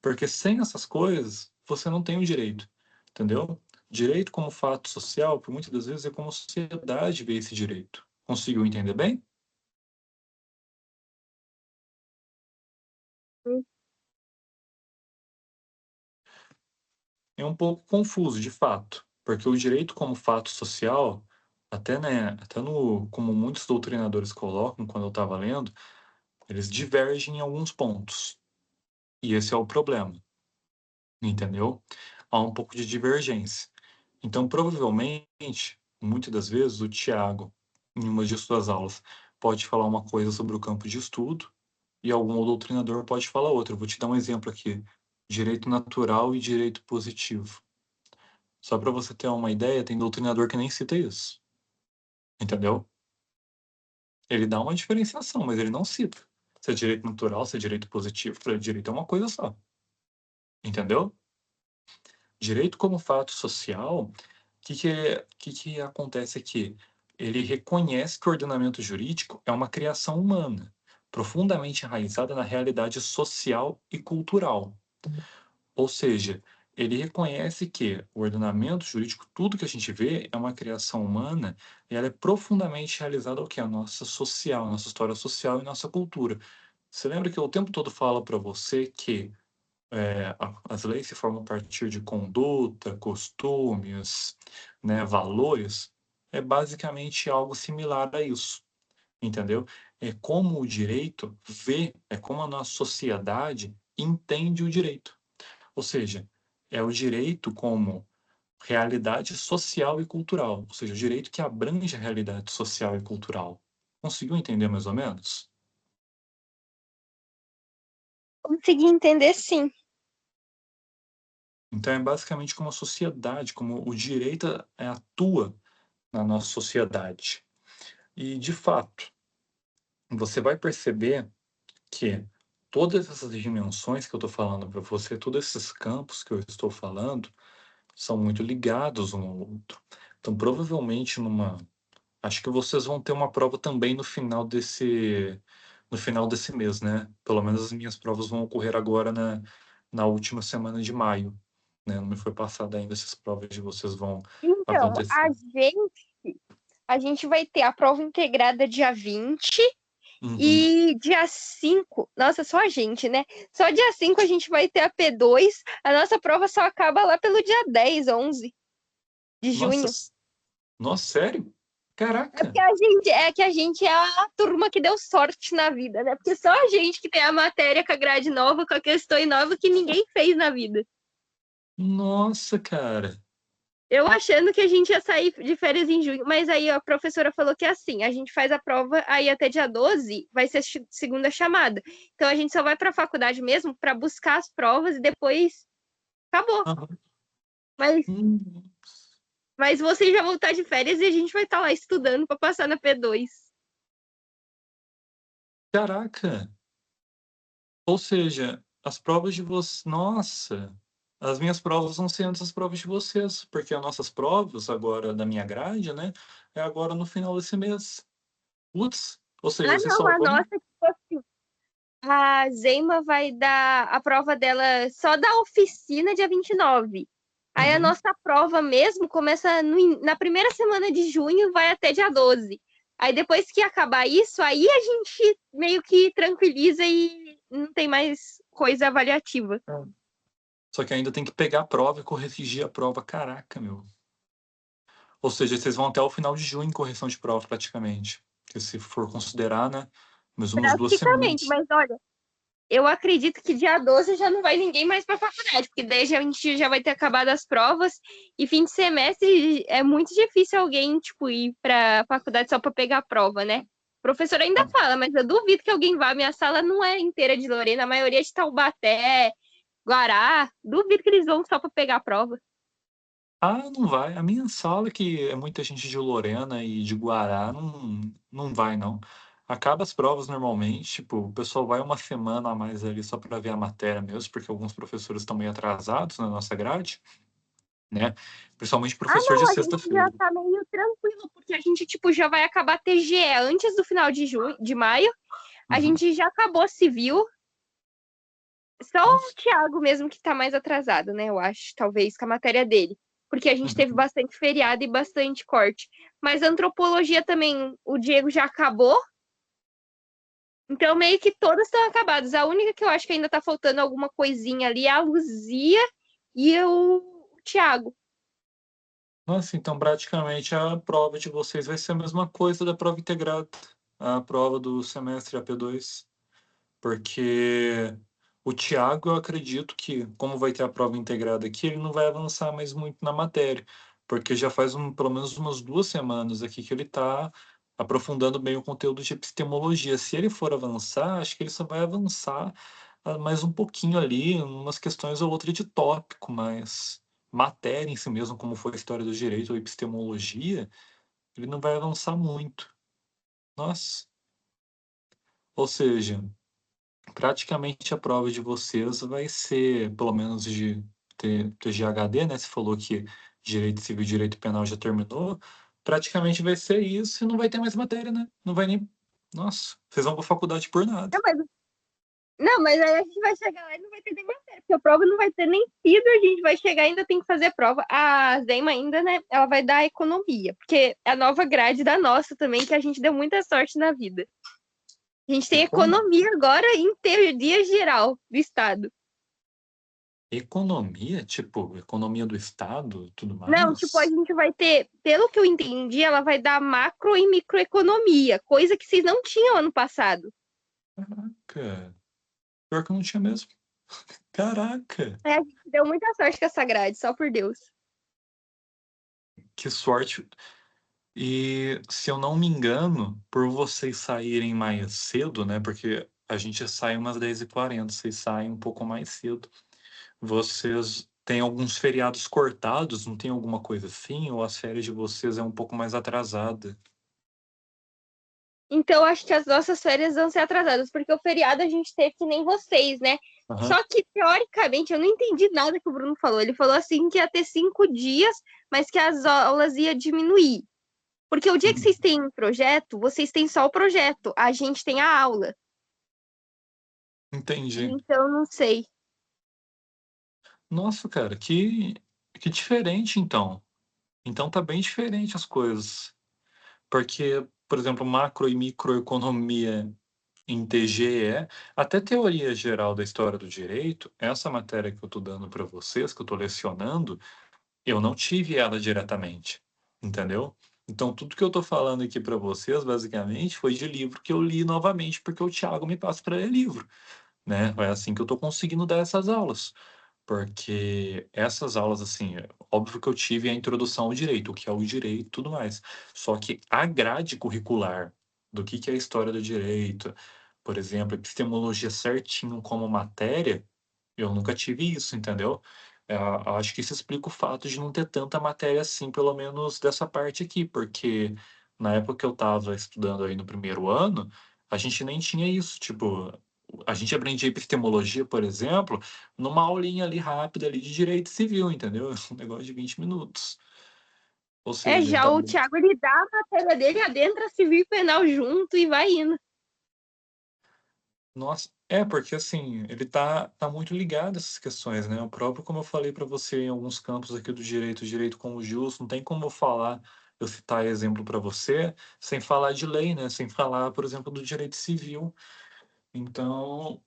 Porque sem essas coisas, você não tem o direito, entendeu? Direito como fato social, por muitas das vezes, é como a sociedade vê esse direito. Conseguiu entender bem? É um pouco confuso, de fato, porque o direito como fato social, até, né, até no, como muitos doutrinadores colocam quando eu estava lendo, eles divergem em alguns pontos. E esse é o problema, entendeu? Há um pouco de divergência. Então, provavelmente, muitas das vezes, o Tiago, em uma de suas aulas, pode falar uma coisa sobre o campo de estudo e algum doutrinador pode falar outra. Eu vou te dar um exemplo aqui: direito natural e direito positivo. Só para você ter uma ideia, tem doutrinador que nem cita isso, entendeu? Ele dá uma diferenciação, mas ele não cita. Se é direito natural, se é direito positivo, para direito é uma coisa só, entendeu? Direito como fato social, que acontece aqui? Ele reconhece que o ordenamento jurídico é uma criação humana, profundamente enraizada na realidade social e cultural. Ou seja, ele reconhece que o ordenamento jurídico, tudo que a gente vê, é uma criação humana e ela é profundamente realizada ao que? A nossa social, a nossa história social e nossa cultura. Você lembra que eu o tempo todo falo para você que as leis se formam a partir de conduta, costumes, né, valores? É basicamente algo similar a isso, entendeu? É como o direito vê, é como a nossa sociedade entende o direito. Ou seja, é o direito como realidade social e cultural, ou seja, o direito que abrange a realidade social e cultural. Conseguiu entender mais ou menos? Consegui entender, sim. Então é basicamente como a sociedade, como o direito atua na nossa sociedade. E, de fato, você vai perceber que todas essas dimensões que eu estou falando para você, todos esses campos que eu estou falando, são muito ligados um ao outro. Então, provavelmente, acho que vocês vão ter uma prova também no final desse mês, né? Pelo menos as minhas provas vão ocorrer agora na última semana de maio, né? Não me foi passada ainda se as provas de vocês vão Então, acontecer. a gente vai ter a prova integrada dia 20 Uhum. E dia 5, nossa, só a gente, né? Só dia 5 a gente vai ter a P2. A nossa prova só acaba lá pelo dia 10, 11 de Nossa, junho. nossa, sério? É Caraca! porque a gente é a turma que deu sorte na vida, né? Porque só a gente que tem a matéria com a grade nova, com a questão nova que ninguém fez na vida. Nossa, cara. Eu achando que a gente ia sair de férias em junho, mas aí a professora falou que é assim, a gente faz a prova, aí até dia 12 vai ser segunda chamada. Então a gente só vai para a faculdade mesmo para buscar as provas e depois acabou. Aham. Mas, Hum, mas vocês já vão estar de férias e a gente vai estar lá estudando para passar na P2. caraca! Ou seja, as provas de vocês. Nossa! As minhas provas vão ser antes das provas de vocês, porque as nossas provas, agora da minha grade, né? É agora no final desse mês. Putz! Ou seja, Ah, vocês não, só a vão. nossa, tipo assim, a Zeima vai dar a prova dela só da oficina dia 29. Aí a Uhum. nossa prova mesmo começa na primeira semana de junho e vai até dia 12. Aí depois que acabar isso, aí a gente meio que tranquiliza e não tem mais coisa avaliativa. Só que ainda tem que pegar a prova e corrigir a prova. Caraca, meu. Ou seja, vocês vão até o final de junho em correção de prova, praticamente. Porque se for considerar, né? Mais umas 2 semanas. Praticamente, mas olha, eu acredito que dia 12 já não vai ninguém mais para a faculdade, porque daí a gente já vai ter acabado as provas e fim de semestre é muito difícil alguém, tipo, ir para a faculdade só para pegar a prova, né? O professor ainda fala, mas eu duvido que alguém vá. Minha sala não é inteira de Lorena, a maioria é de Taubaté, Guará. Duvido que eles vão só para pegar a prova. Ah, não vai. A minha sala, que é muita gente de Lorena e de Guará, não vai, não. Acaba as provas normalmente, tipo, o pessoal vai uma semana a mais ali só para ver a matéria mesmo, porque alguns professores estão meio atrasados na nossa grade, né? Principalmente Ah, professor de não, a gente já sexta-feira. tá meio tranquilo, porque a gente, tipo, já vai acabar TGE antes do final de junho, de maio. A Uhum. gente já acabou civil. Só o Nossa. Thiago mesmo que tá mais atrasado, né? Eu acho, talvez, com a matéria dele. Porque a gente teve Uhum. bastante feriado e bastante corte. Mas antropologia também, o Diego já acabou. Então, meio que todas estão acabadas. A única que eu acho que ainda tá faltando alguma coisinha ali é a Luzia e o Thiago. Nossa, então praticamente a prova de vocês vai ser a mesma coisa da prova integrada, a prova do semestre AP2. Porque o Thiago, eu acredito que, como vai ter a prova integrada aqui, ele não vai avançar mais muito na matéria, porque já faz pelo menos umas 2 semanas aqui que ele está aprofundando bem o conteúdo de epistemologia. Se ele for avançar, acho que ele só vai avançar mais um pouquinho ali, umas questões ou outra de tópico, mas matéria em si mesmo, como foi a história do direito ou epistemologia, ele não vai avançar muito. Nossa. Ou seja, praticamente a prova de vocês vai ser, pelo menos de TGHD, né? Você falou que Direito Civil e Direito Penal já terminou. Praticamente vai ser isso e não vai ter mais matéria, né? Não vai nem. Nossa, vocês vão pra faculdade por nada. Não, mas aí a gente vai chegar lá e não vai ter nem matéria, porque a prova não vai ter nem sido, a gente vai chegar e ainda tem que fazer a prova. A Zema ainda, né, ela vai dar economia, porque é a nova grade da nossa também, que a gente deu muita sorte na vida. A gente tem Econ... economia agora em teoria geral do Estado. Economia, tipo, economia do Estado, tudo Não, tipo, a mais. gente vai ter, pelo que eu entendi, ela vai dar macro e microeconomia, coisa que vocês não tinham ano passado. Caraca, pior que eu não tinha mesmo. Caraca, É, a gente deu muita sorte com essa grade, só por Deus. que sorte. E se eu não me engano, por vocês saírem mais cedo, né? Porque a gente sai umas 10h40, vocês saem um pouco mais cedo. Vocês têm alguns feriados cortados, não tem alguma coisa assim? Ou as férias de vocês é um pouco mais atrasada? Então, acho que as nossas férias vão ser atrasadas, porque o feriado a gente teve que nem vocês, né? Aham. Só que, teoricamente, eu não entendi nada que o Bruno falou. Ele falou assim que ia ter 5 dias, mas que as aulas ia diminuir. Porque o dia que Uhum. vocês têm um projeto, vocês têm só o projeto, a gente tem a aula. Entendi. Então, não sei. Nossa, cara, que diferente então. Então tá bem diferente as coisas. Porque, por exemplo, macro e microeconomia. em TGE, até teoria geral da história do direito, essa matéria que eu estou dando para vocês, que eu estou lecionando, eu não tive ela diretamente, entendeu? Então tudo que eu estou falando aqui para vocês, basicamente, foi de livro que eu li novamente, porque o Thiago me passa para ler livro, né? É assim que eu estou conseguindo dar essas aulas. Porque essas aulas, assim, óbvio que eu tive a introdução ao direito, o que é o direito e tudo mais. Só que a grade curricular do que é a história do direito, por exemplo, epistemologia certinho como matéria, eu nunca tive isso, entendeu? Acho que isso explica o fato de não ter tanta matéria assim, pelo menos dessa parte aqui, porque na época que eu estava estudando aí no primeiro ano, a gente nem tinha isso. Tipo, a gente aprendia epistemologia, por exemplo, numa aulinha ali rápida ali de direito civil, entendeu? Um negócio de 20 minutos. Ou É, seja, já tá o muito. Thiago, ele dá a matéria dele, adentra civil e penal junto e vai indo. Nossa, é, porque assim, ele tá muito ligado a essas questões, né? O próprio, como eu falei para você, em alguns campos aqui do direito, direito como justo, não tem como eu falar, eu citar exemplo para você, sem falar de lei, né? Sem falar, por exemplo, do direito civil. Então,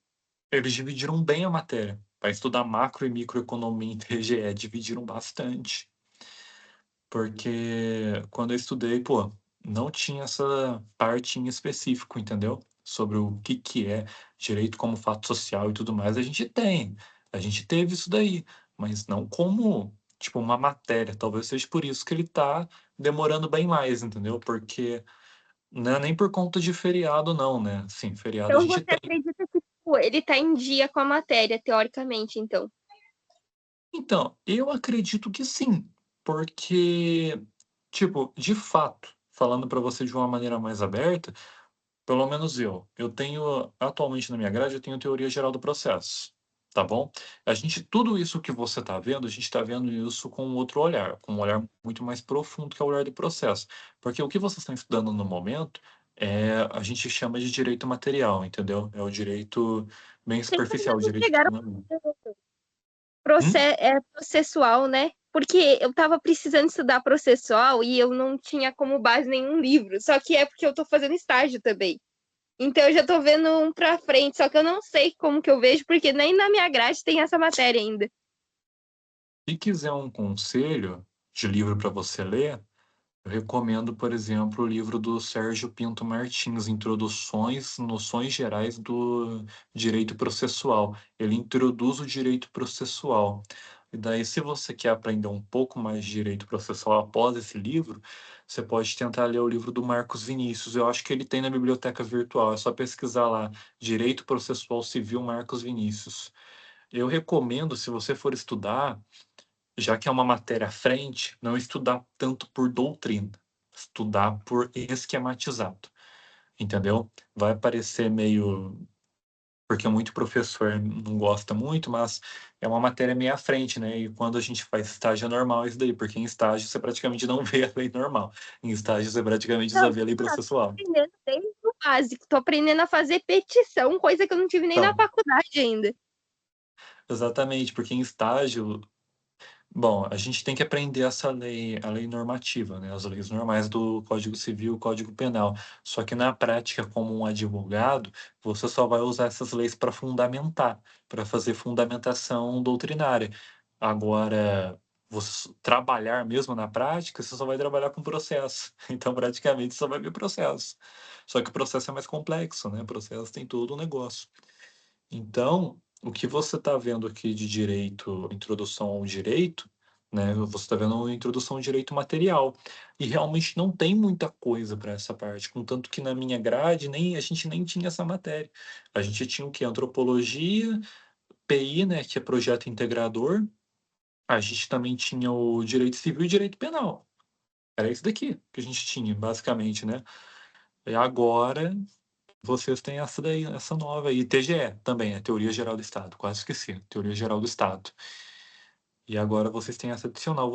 eles dividiram bem a matéria. Para estudar macro e microeconomia em TGE, dividiram bastante. Porque quando eu estudei, pô, não tinha essa parte em específico, entendeu? Sobre o que é direito como fato social e tudo mais. A gente tem, a gente teve isso daí, mas não como, tipo, uma matéria. Talvez seja por isso que ele tá demorando bem mais, entendeu? Porque não é nem por conta de feriado, não, né? Sim, feriado a Então gente você tem. acredita que tipo, ele tá em dia com a matéria, teoricamente, então. Então, eu acredito que sim, porque, tipo, de fato, falando para você de uma maneira mais aberta, pelo menos eu tenho atualmente na minha grade, eu tenho teoria geral do processo, tá bom? Tudo isso que você está vendo, a gente está vendo isso com um outro olhar, com um olhar muito mais profundo que é o olhar do processo, porque o que vocês estão estudando no momento a gente chama de direito material, entendeu? É o direito bem Vocês ainda superficial, o não direito chegaram econômico. Hum? processual, né? Porque eu tava precisando estudar processual e eu não tinha como base nenhum livro. Só que é porque eu tô fazendo estágio também. Então eu já tô vendo um pra frente, só que eu não sei como que eu vejo, porque nem na minha grade tem essa matéria ainda. Se quiser um conselho de livro para você ler, eu recomendo, por exemplo, o livro do Sérgio Pinto Martins, Introduções, Noções Gerais do Direito Processual. Ele introduz o direito processual. E daí, se você quer aprender um pouco mais de direito processual após esse livro, você pode tentar ler o livro do Marcos Vinícius. Eu acho que ele tem na biblioteca virtual. É só pesquisar lá, Direito Processual Civil Marcos Vinícius. Eu recomendo, se você for estudar, já que é uma matéria à frente, não estudar tanto por doutrina, estudar por esquematizado, entendeu? Vai parecer meio. Porque muito professor não gosta muito, mas é uma matéria meio à frente, né? E quando a gente faz estágio é normal isso daí, porque em estágio você praticamente não vê a lei normal. Em estágio você praticamente Não, só vê a lei tô processual. aprendendo desde o básico, tô aprendendo a fazer petição, coisa que eu não tive nem na Então, faculdade ainda. exatamente, porque em estágio bom, a gente tem que aprender essa lei, a lei normativa, né? As leis normais do Código Civil, Código Penal. Só que na prática, como um advogado, você só vai usar essas leis para fundamentar, para fazer fundamentação doutrinária. Agora, você trabalhar mesmo na prática, você só vai trabalhar com processo. Então, praticamente, só vai ver processo. Só que o processo é mais complexo, né? O processo tem todo o negócio. Então, o que você está vendo aqui de direito, introdução ao direito, né? Você está vendo uma introdução ao direito material. E realmente não tem muita coisa para essa parte, contanto que na minha grade a gente nem tinha essa matéria. A gente tinha o que? Antropologia, PI, né? Que é projeto integrador. A gente também tinha o direito civil e direito penal. Era isso daqui que a gente tinha, basicamente, né? E agora vocês têm essa daí, essa nova aí, TGE também, é Teoria Geral do Estado, quase esqueci, Teoria Geral do Estado. E agora vocês têm essa adicional.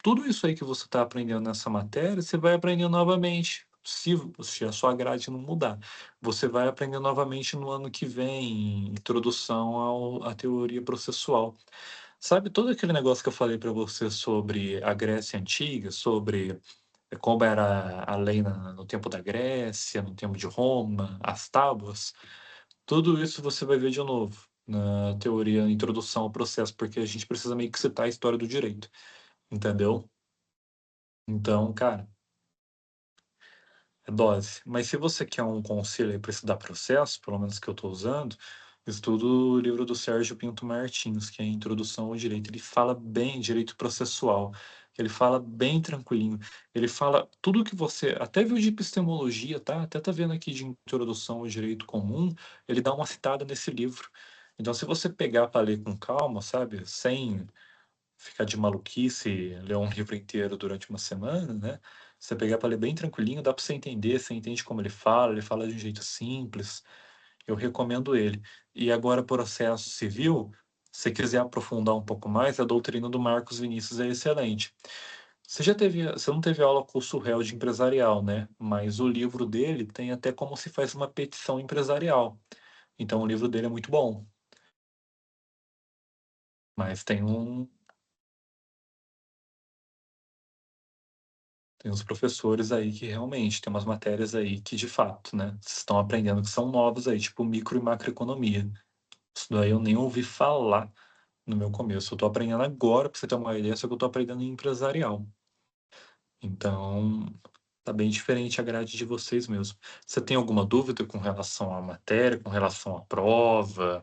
Tudo isso aí que você está aprendendo nessa matéria, você vai aprender novamente. Se a sua grade não mudar, você vai aprender novamente no ano que vem, introdução à teoria processual. Sabe todo aquele negócio que eu falei para você sobre a Grécia Antiga, sobre como era a lei no tempo da Grécia, no tempo de Roma, as tábuas, tudo isso você vai ver de novo na teoria Introdução ao Processo, porque a gente precisa meio que citar a história do direito, entendeu? Então, cara, é dose. Mas se você quer um conselho para estudar processo, pelo menos que eu estou usando, estudo o livro do Sérgio Pinto Martins, que é a Introdução ao Direito. Ele fala bem direito processual, ele fala bem tranquilinho. Ele fala tudo que você, até viu de epistemologia, tá? Até tá vendo aqui de Introdução ao Direito Comum, ele dá uma citada nesse livro. Então, se você pegar para ler com calma, sabe, sem ficar de maluquice, ler um livro inteiro durante uma semana, né? Você pegar para ler bem tranquilinho, dá para você entender, você entende como ele fala de um jeito simples. Eu recomendo ele. E agora, processo civil, se quiser aprofundar um pouco mais, a doutrina do Marcos Vinícius é excelente. Você não teve aula com o Surréu de empresarial, né? Mas o livro dele tem até como se faz uma petição empresarial. Então o livro dele é muito bom. Mas tem uns professores aí que realmente tem umas matérias aí que de fato, né, vocês estão aprendendo que são novos aí, tipo micro e macroeconomia. Isso daí eu nem ouvi falar no meu começo. Eu tô aprendendo agora, pra você ter uma ideia, só que eu tô aprendendo em empresarial. Então, tá bem diferente a grade de vocês mesmo. Você tem alguma dúvida com relação à matéria, com relação à prova,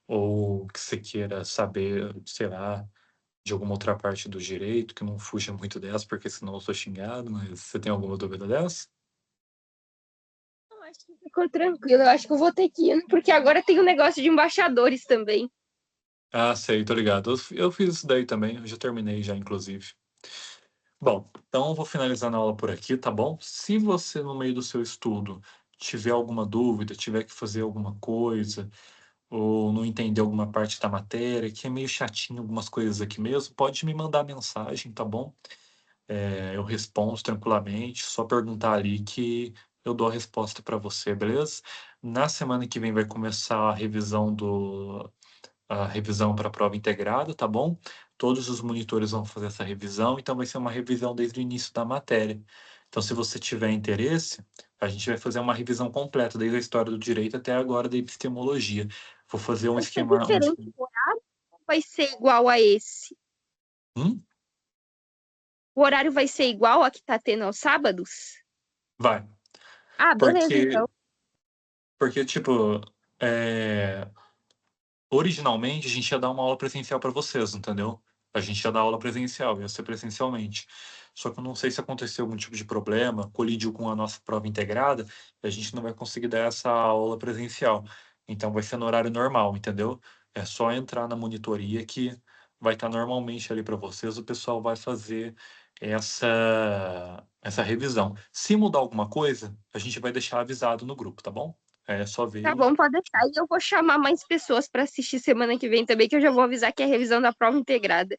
ou que você queira saber, sei lá, de alguma outra parte do direito, que não fuja muito dessa, porque senão eu sou xingado, mas você tem alguma dúvida dessa? Eu acho que ficou tranquilo. Eu acho que eu vou ter que ir, porque agora tem o negócio de embaixadores também. Ah, sei, tô ligado. Eu fiz isso daí também, eu já terminei já, inclusive. Bom, então eu vou finalizando a aula por aqui, tá bom? Se você, no meio do seu estudo, tiver alguma dúvida, tiver que fazer alguma coisa, ou não entender alguma parte da matéria, que é meio chatinho algumas coisas aqui mesmo, pode me mandar mensagem, tá bom? Eu respondo tranquilamente, só perguntar ali que eu dou a resposta para você, beleza? Na semana que vem vai começar a revisão para a prova integrada, tá bom? Todos os monitores vão fazer essa revisão, então vai ser uma revisão desde o início da matéria. Então, se você tiver interesse, a gente vai fazer uma revisão completa, desde a história do direito até agora da epistemologia. Vou fazer um Vai ser esquema. diferente o horário ou vai ser igual a esse? Hum? O horário vai ser igual a que tá tendo aos sábados? Vai. Ah, beleza, Porque, então. porque tipo, é, originalmente, a gente ia dar uma aula presencial para vocês, entendeu? A gente ia dar aula presencial, ia ser presencialmente. Só que eu não sei se aconteceu algum tipo de problema, colidiu com a nossa prova integrada, e a gente não vai conseguir dar essa aula presencial. Então vai ser no horário normal, entendeu? É só entrar na monitoria que vai estar normalmente ali para vocês, o pessoal vai fazer essa revisão. Se mudar alguma coisa, a gente vai deixar avisado no grupo, tá bom? É só ver Tá e bom, pode deixar. E eu vou chamar mais pessoas para assistir semana que vem também, que eu já vou avisar que é a revisão da prova integrada.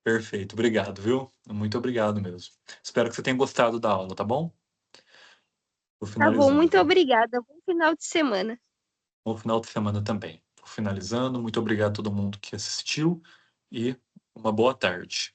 perfeito, obrigado, viu? Muito obrigado mesmo. Espero que você tenha gostado da aula, tá bom? Vou Tá bom, finalizando, muito viu? obrigada. Bom final de semana. Bom final de semana também. Vou finalizando, muito obrigado a todo mundo que assistiu e uma boa tarde.